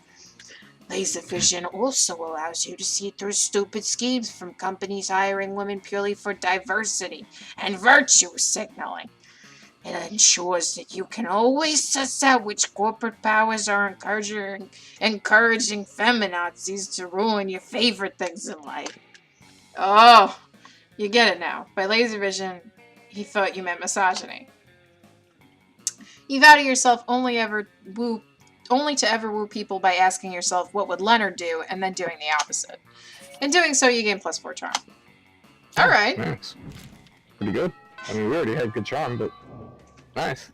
Laser vision also allows you to see through stupid schemes from companies hiring women purely for diversity and virtue signaling. It ensures that you can always suss out which corporate powers are encouraging feminazis to ruin your favorite things in life. Oh, you get it now. By laser vision, he thought you meant misogyny. You vow to yourself only to ever woo people by asking yourself, what would Leonard do, and then doing the opposite. In doing so, you gain +4 charm. Alright. Nice. Pretty good. I mean, we already had good charm, but nice.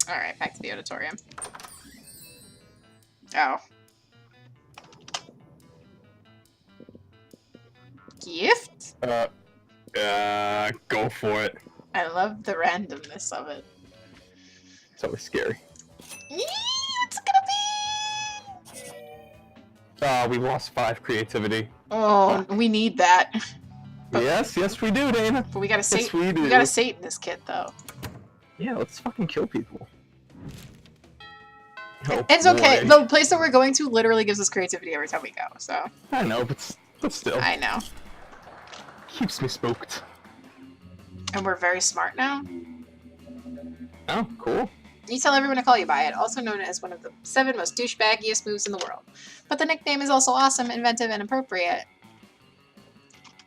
Alright, back to the auditorium. Oh. Gift? Go for it. I love the randomness of it. It's always scary. What's it gonna be? We've lost 5 creativity. Oh, we need that. Yes, we do, Dana. But we gotta Yes, we do. we gotta Satan this kid, though. Yeah, let's fucking kill people. Oh, It's okay. boy. The place that we're going to literally gives us creativity every time we go, so. I know, but still. I know. Keeps me spooked. And we're very smart now. Oh, cool. You tell everyone to call you by it, also known as one of the 7 most douchebaggiest moves in the world. But the nickname is also awesome, inventive, and appropriate.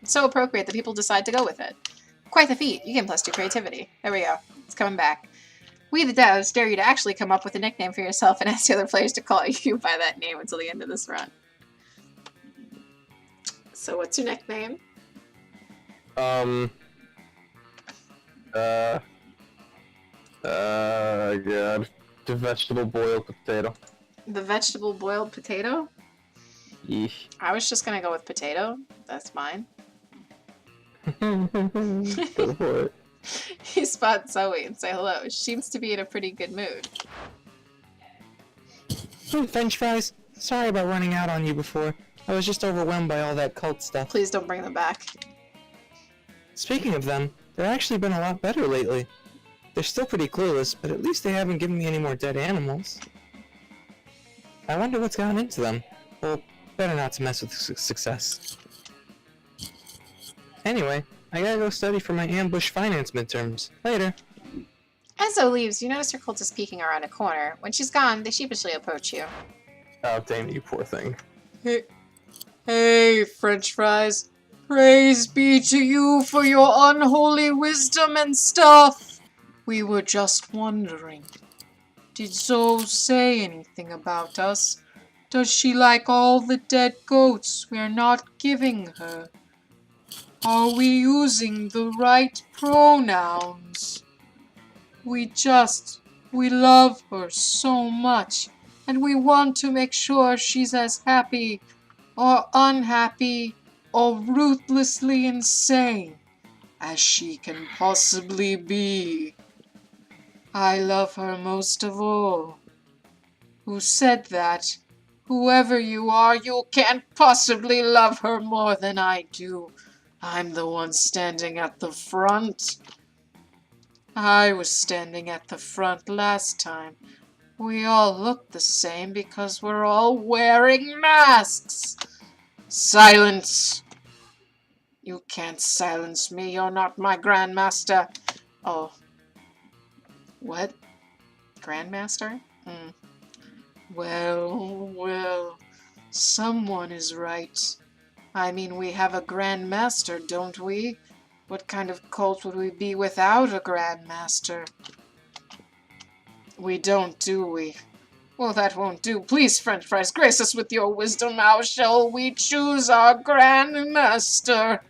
It's so appropriate that people decide to go with it. Quite the feat. You gain +2 creativity. There we go. It's coming back. We, the devs, dare you to actually come up with a nickname for yourself and ask the other players to call you by that name until the end of this run. So what's your nickname? God. The vegetable boiled potato. The vegetable boiled potato? Yeesh. I was just gonna go with potato. That's mine. Go for it. You spot Zoe and say hello. She seems to be in a pretty good mood. Hey, French fries. Sorry about running out on you before. I was just overwhelmed by all that cult stuff. Please don't bring them back. Speaking of them, they've actually been a lot better lately. They're still pretty clueless, but at least they haven't given me any more dead animals. I wonder what's gotten into them. Well, better not to mess with success. Anyway, I gotta go study for my ambush finance midterms. Later. As Zoe leaves, you notice her cultist peeking around a corner. When she's gone, they sheepishly approach you. Oh, damn you, poor thing. Hey, French fries. Praise be to you for your unholy wisdom and stuff. We were just wondering. Did Zoe say anything about us? Does she like all the dead goats we're not giving her? Are we using the right pronouns? We love her so much, and we want to make sure she's as happy or unhappy or ruthlessly insane as she can possibly be. I love her most of all. Who said that? Whoever you are, you can't possibly love her more than I do. I'm the one standing at the front. I was standing at the front last time. We all look the same because we're all wearing masks. Silence! You can't silence me. You're not my Grandmaster. Oh. What? Grandmaster? Well. Someone is right. I mean, we have a Grandmaster, don't we? What kind of cult would we be without a Grandmaster? We don't, do we? Well, that won't do. Please, French fries, grace us with your wisdom. How shall we choose our Grandmaster?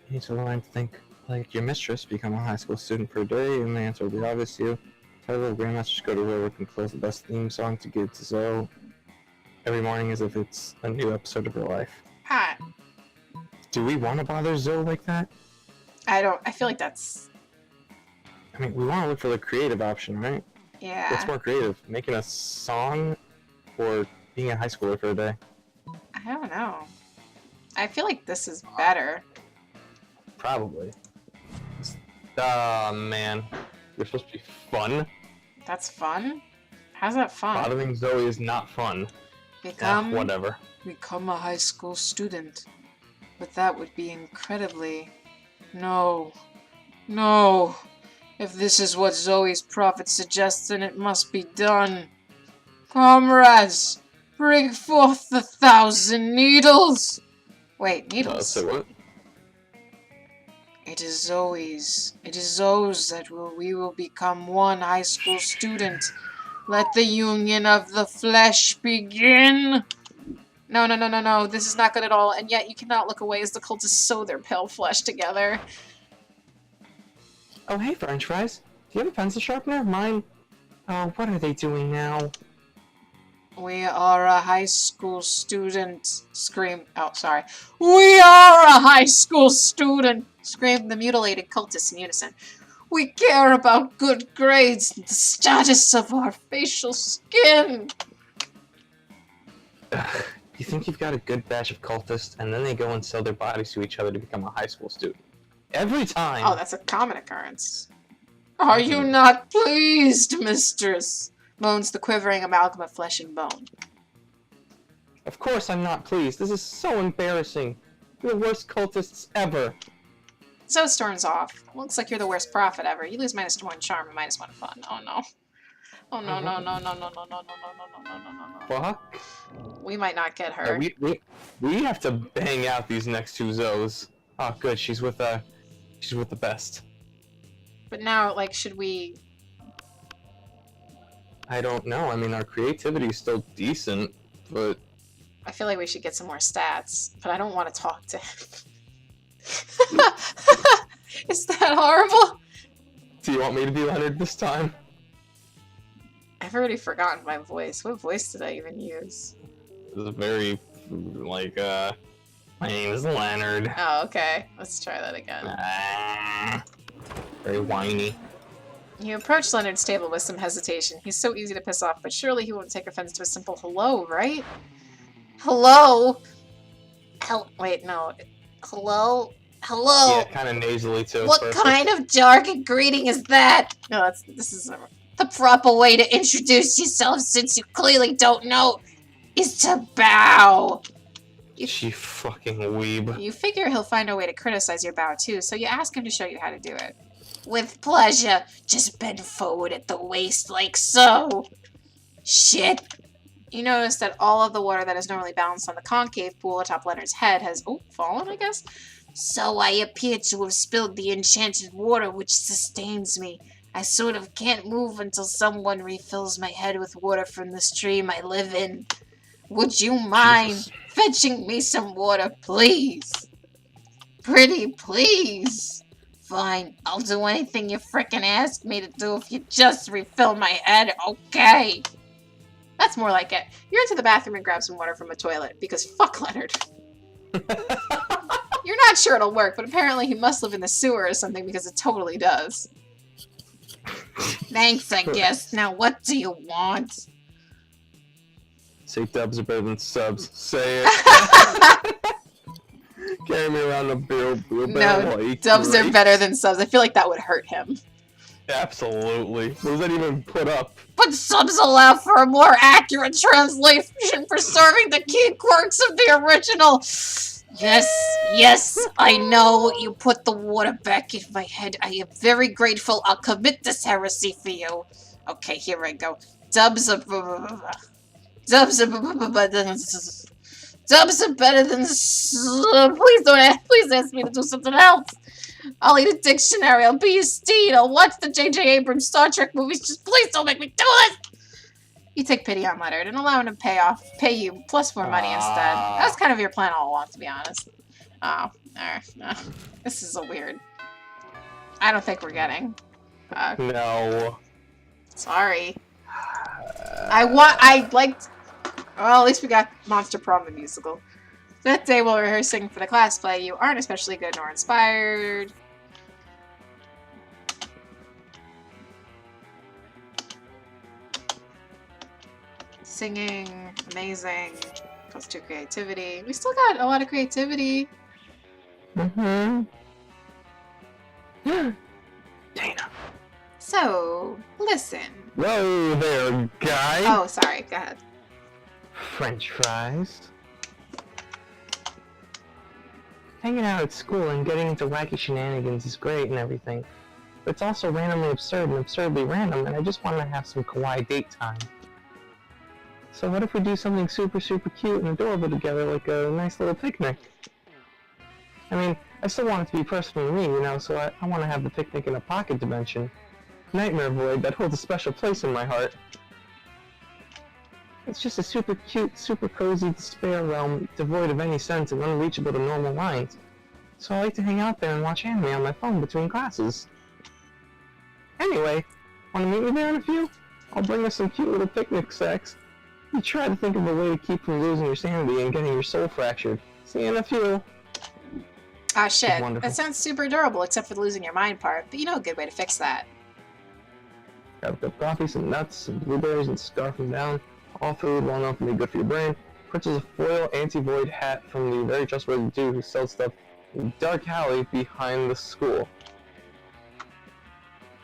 You need to learn to think like your mistress, become a high school student for a day, and the answer will be obvious to you. Tell the Grandmaster to go to whoever can close the best theme song to give to Zoe every morning as if it's a new episode of her life. Hi. Do we want to bother Zoe like that? I feel like that's... I mean, we want to look for the creative option, right? Yeah. What's more creative? Making a song or being a high schooler for a day? I don't know. I feel like this is better. Probably. Ah, man. You're supposed to be fun. That's fun? How's that fun? Bothering Zoe is not fun. Whatever. Become a high school student. But that would be incredibly... No. If this is what Zoe's prophet suggests, then it must be done. Comrades, bring forth the 1,000 needles! Wait, needles? So what? It is Zoe's that we will become one high school student. Let the union of the flesh begin! No, this is not good at all, and yet you cannot look away as the cultists sew their pale flesh together. Oh, hey, French fries. Do you have a pencil sharpener? Mine... Oh, what are they doing now? We are a high school student. Scream. Oh, sorry. We are a high school student! Screamed the mutilated cultists in unison. We care about good grades and the status of our facial skin! You think you've got a good batch of cultists, and then they go and sell their bodies to each other to become a high school student. Every time! Oh, that's a common occurrence. Are you not pleased, mistress? Moans the quivering amalgam of flesh and bone. Of course I'm not pleased. This is so embarrassing. You're the worst cultists ever. So storms off. Looks like you're the worst prophet ever. You lose -1 charm and -1 fun. Oh no. Oh no. Fuck. We might not get her. We have to bang out these next two Zoes. Oh good, she's with the best. But now, like, should we... I don't know. I mean, our creativity is still decent, but... I feel like we should get some more stats, but I don't want to talk to him. Is that horrible? Do you want me to be Leonard this time? I've already forgotten my voice. What voice did I even use? It was very, like, my name is Leonard. Oh, okay. Let's try that again. Very whiny. You approach Leonard's table with some hesitation. He's so easy to piss off, but surely he won't take offense to a simple hello, right? Hello? Wait, no. Hello? Hello? Yeah, kind of nasally, too. What kind of jargon greeting is that? No, this is the proper way to introduce yourself, since you clearly don't know, is to bow. She fucking weeb. You figure he'll find a way to criticize your bow, too, so you ask him to show you how to do it. With pleasure. Just bend forward at the waist like so. Shit. You notice that all of the water that is normally balanced on the concave pool atop Leonard's head has, fallen, I guess? So I appear to have spilled the enchanted water which sustains me. I sort of can't move until someone refills my head with water from the stream I live in. Would you mind fetching me some water, please? Pretty please. Fine, I'll do anything you frickin' ask me to do if you just refill my head, okay? That's more like it. You're into the bathroom and grab some water from a toilet, because fuck Leonard. You're not sure it'll work, but apparently he must live in the sewer or something, because it totally does. Thanks, I guess. Now what do you want? Say dubs are better than subs. Say it. Carry me around the No, dubs are better than subs. I feel like that would hurt him. Absolutely. What does that even put up? But subs allow for a more accurate translation, preserving the key quirks of the original. Yes, I know. You put the water back in my head. I am very grateful. I'll commit this heresy for you. Okay, here I go. Dubs are better than please ask me to do something else. I'll eat a dictionary, I'll be a steed, I'll watch the J.J. Abrams Star Trek movies, just please don't make me do this! You take pity on Leonard and allow him to pay you plus more money instead. That was kind of your plan all along, to be honest. Oh, no. This is a weird. I don't think we're getting. No. Sorry. Well, at least we got Monster Prom the musical. That day while rehearsing for the class play, you aren't especially good nor inspired. Singing, amazing, +2 creativity. We still got a lot of creativity. Mm-hmm. Dana. So, listen. Whoa there, guy. Oh, sorry, go ahead. French fries. Hanging out at school and getting into wacky shenanigans is great and everything, but it's also randomly absurd and absurdly random, and I just want to have some kawaii date time. So what if we do something super cute and adorable together, like a nice little picnic? I mean, I still want it to be personal to me, you know, so I want to have the picnic in a pocket dimension. Nightmare void that holds a special place in my heart. It's just a super cute, super cozy despair realm, devoid of any sense and unreachable to normal minds. So I like to hang out there and watch anime on my phone between classes. Anyway, want to meet me there in a few? I'll bring us some cute little picnic snacks. You try to think of a way to keep from losing your sanity and getting your soul fractured. See you in a few. Ah, shit. Wonderful. That sounds super adorable, except for the losing your mind part, but you know a good way to fix that. Grab a cup of coffee, some nuts, some blueberries, and scarf them down. All food well known to be good for your brain. Purchase a foil anti-void hat from the very trustworthy dude who sells stuff in the dark alley behind the school.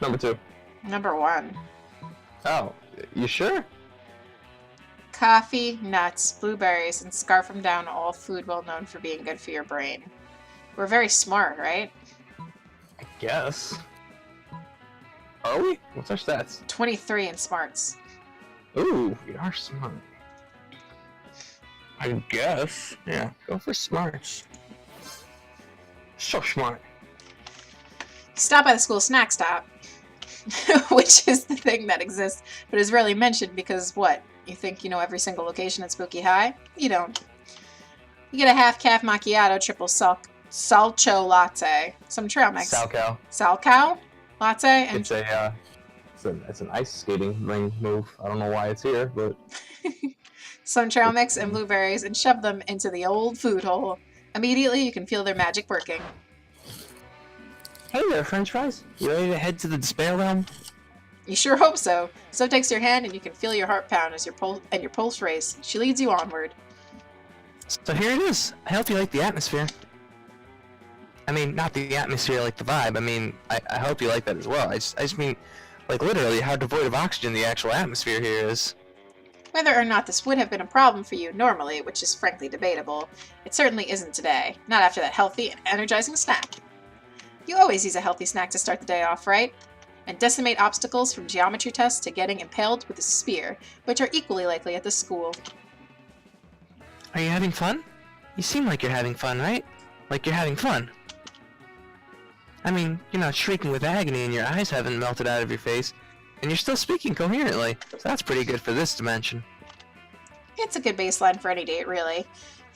Number 2. Number 1. Oh, you sure? Coffee, nuts, blueberries, and scarf them down, all food well known for being good for your brain. We're very smart, right? I guess. Are we? What's our stats? 23 in smarts. Ooh, we are smart. I guess. Yeah, go for smarts. So smart. Stop by the school snack stop, which is the thing that exists, but is rarely mentioned because what? You think you know every single location at Spooky High? You don't. You get a half-calf macchiato, triple salcho latte, some trail mix. Salcow. Salcow latte, and It's an ice skating ring move. I don't know why it's here, but some trail mix and blueberries, and shove them into the old food hole. Immediately, you can feel their magic working. Hey there, French fries. You ready to head to the despair realm? You sure hope so. So takes your hand, and you can feel your heart pound as your pulse race. She leads you onward. So here it is. I hope you like the atmosphere. I mean, not the atmosphere, like the vibe. I mean, I hope you like that as well. I just mean, like literally, how devoid of oxygen the actual atmosphere here is. Whether or not this would have been a problem for you normally, which is frankly debatable, it certainly isn't today. Not after that healthy and energizing snack. You always use a healthy snack to start the day off, right? and decimate obstacles from geometry tests to getting impaled with a spear, which are equally likely at this school. Are you having fun? You seem like you're having fun, right? Like you're having fun. I mean, you're not shrieking with agony and your eyes haven't melted out of your face, and you're still speaking coherently, so that's pretty good for this dimension. It's a good baseline for any date, really.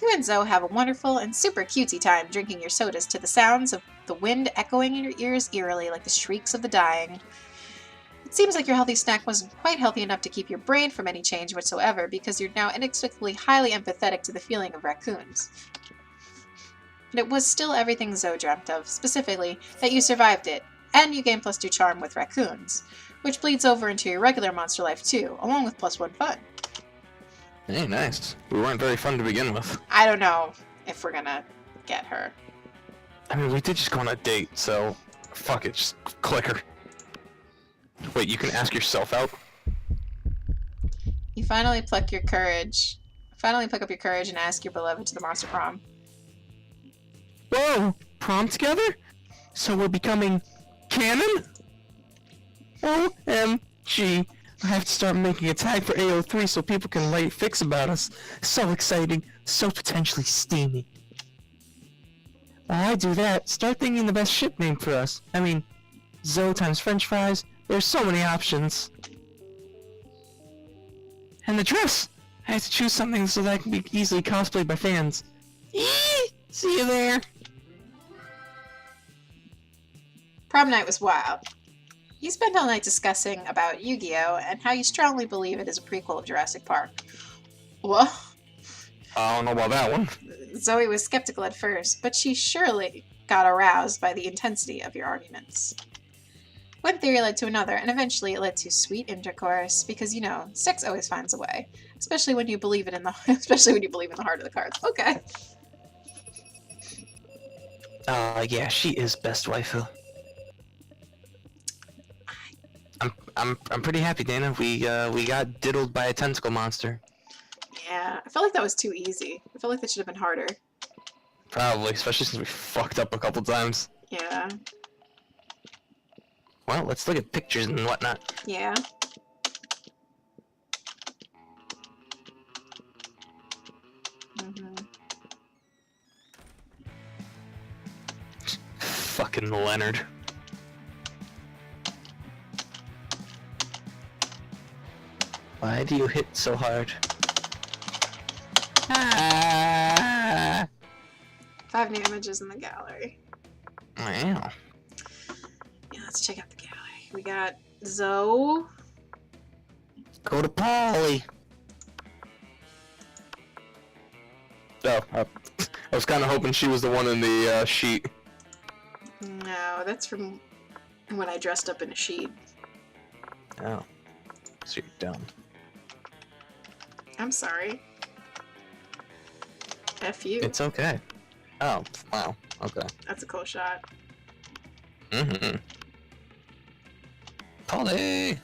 You and Zoe have a wonderful and super cutesy time drinking your sodas to the sounds of the wind echoing in your ears eerily like the shrieks of the dying. It seems like your healthy snack wasn't quite healthy enough to keep your brain from any change whatsoever because you're now inexplicably highly empathetic to the feeling of raccoons. But it was still everything Zoe dreamt of, specifically that you survived it, and you gain +2 charm with raccoons, which bleeds over into your regular monster life too, along with +1 fun. Hey, nice. We weren't very fun to begin with. I don't know if we're gonna get her. I mean, we did just go on a date, so fuck it, just click her. Wait, you can ask yourself out? You finally pluck up your courage and ask your beloved to the monster prom. Whoa! Prom together? So we're becoming canon? OMG. I have to start making a tag for AO3 so people can write fics about us. So exciting. So potentially steamy. While I do that, start thinking the best ship name for us. I mean, Zoe times french fries. There's so many options. And the dress! I have to choose something so that I can be easily cosplayed by fans. Eee! See you there! Prom night was wild. You spent all night discussing about Yu-Gi-Oh! And how you strongly believe it is a prequel of Jurassic Park. Well, I don't know about that one. Zoe was skeptical at first, but she surely got aroused by the intensity of your arguments. One theory led to another, and eventually it led to sweet intercourse, because, you know, sex always finds a way. Especially when you believe in the heart of the cards. Okay. Yeah, she is best waifu. I'm pretty happy, Dana. We got diddled by a tentacle monster. Yeah, I felt like that was too easy. I felt like that should have been harder. Probably, especially since we fucked up a couple times. Yeah. Well, let's look at pictures and whatnot. Yeah. Fucking Leonard. Why do you hit so hard? Ah! 5 new images in the gallery. Wow. Yeah, let's check out the gallery. We got Zoe. Go to Polly. Oh, I was kind of hoping she was the one in the sheet. No, that's from when I dressed up in a sheet. Oh, so you're dumb. I'm sorry. F you. It's okay. Oh, wow. Okay. That's a cool shot. Mm-hmm. Polly!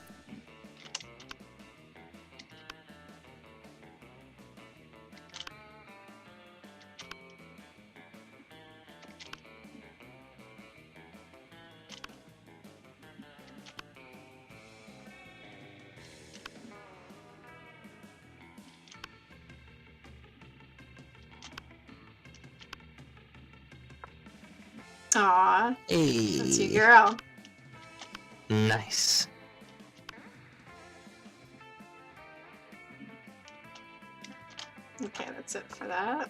Aw, Hey. that's your girl. Nice. Okay, that's it for that.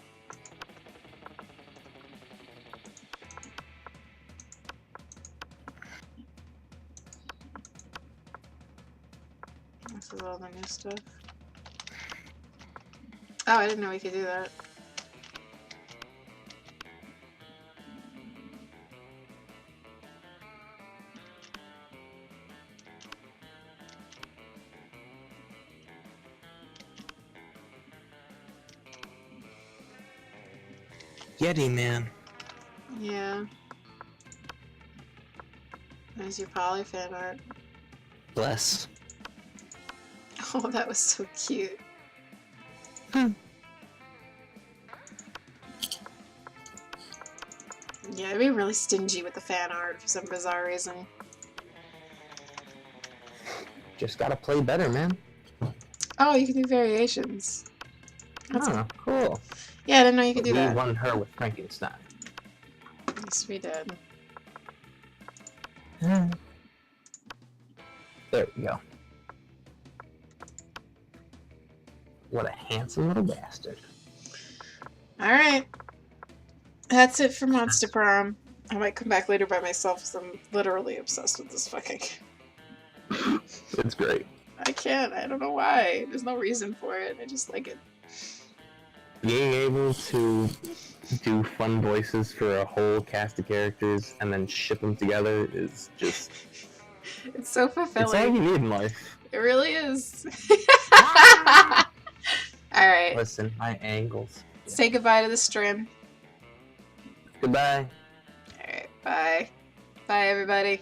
This is all the new stuff. Oh, I didn't know we could do that. Yeti man. Yeah. There's your poly fan art. Bless. Oh, that was so cute. Yeah, I'd be really stingy with the fan art for some bizarre reason. Just gotta play better, man. Oh, you can do variations. That's Oh, cool. Yeah, I didn't know you could do We that. won her with Frankenstein. Yes, we did. There we go. What a handsome little bastard. Alright. That's it for Monster Prom. I might come back later by myself because I'm literally obsessed with this fucking game. It's great. I can't. I don't know why. There's no reason for it. I just like it. Being able to do fun voices for a whole cast of characters and then ship them together is just... It's so It's all fulfilling. you need in life. It really is. Alright. Listen, my angles. Say goodbye to the stream. Goodbye. Alright, bye. Bye, everybody.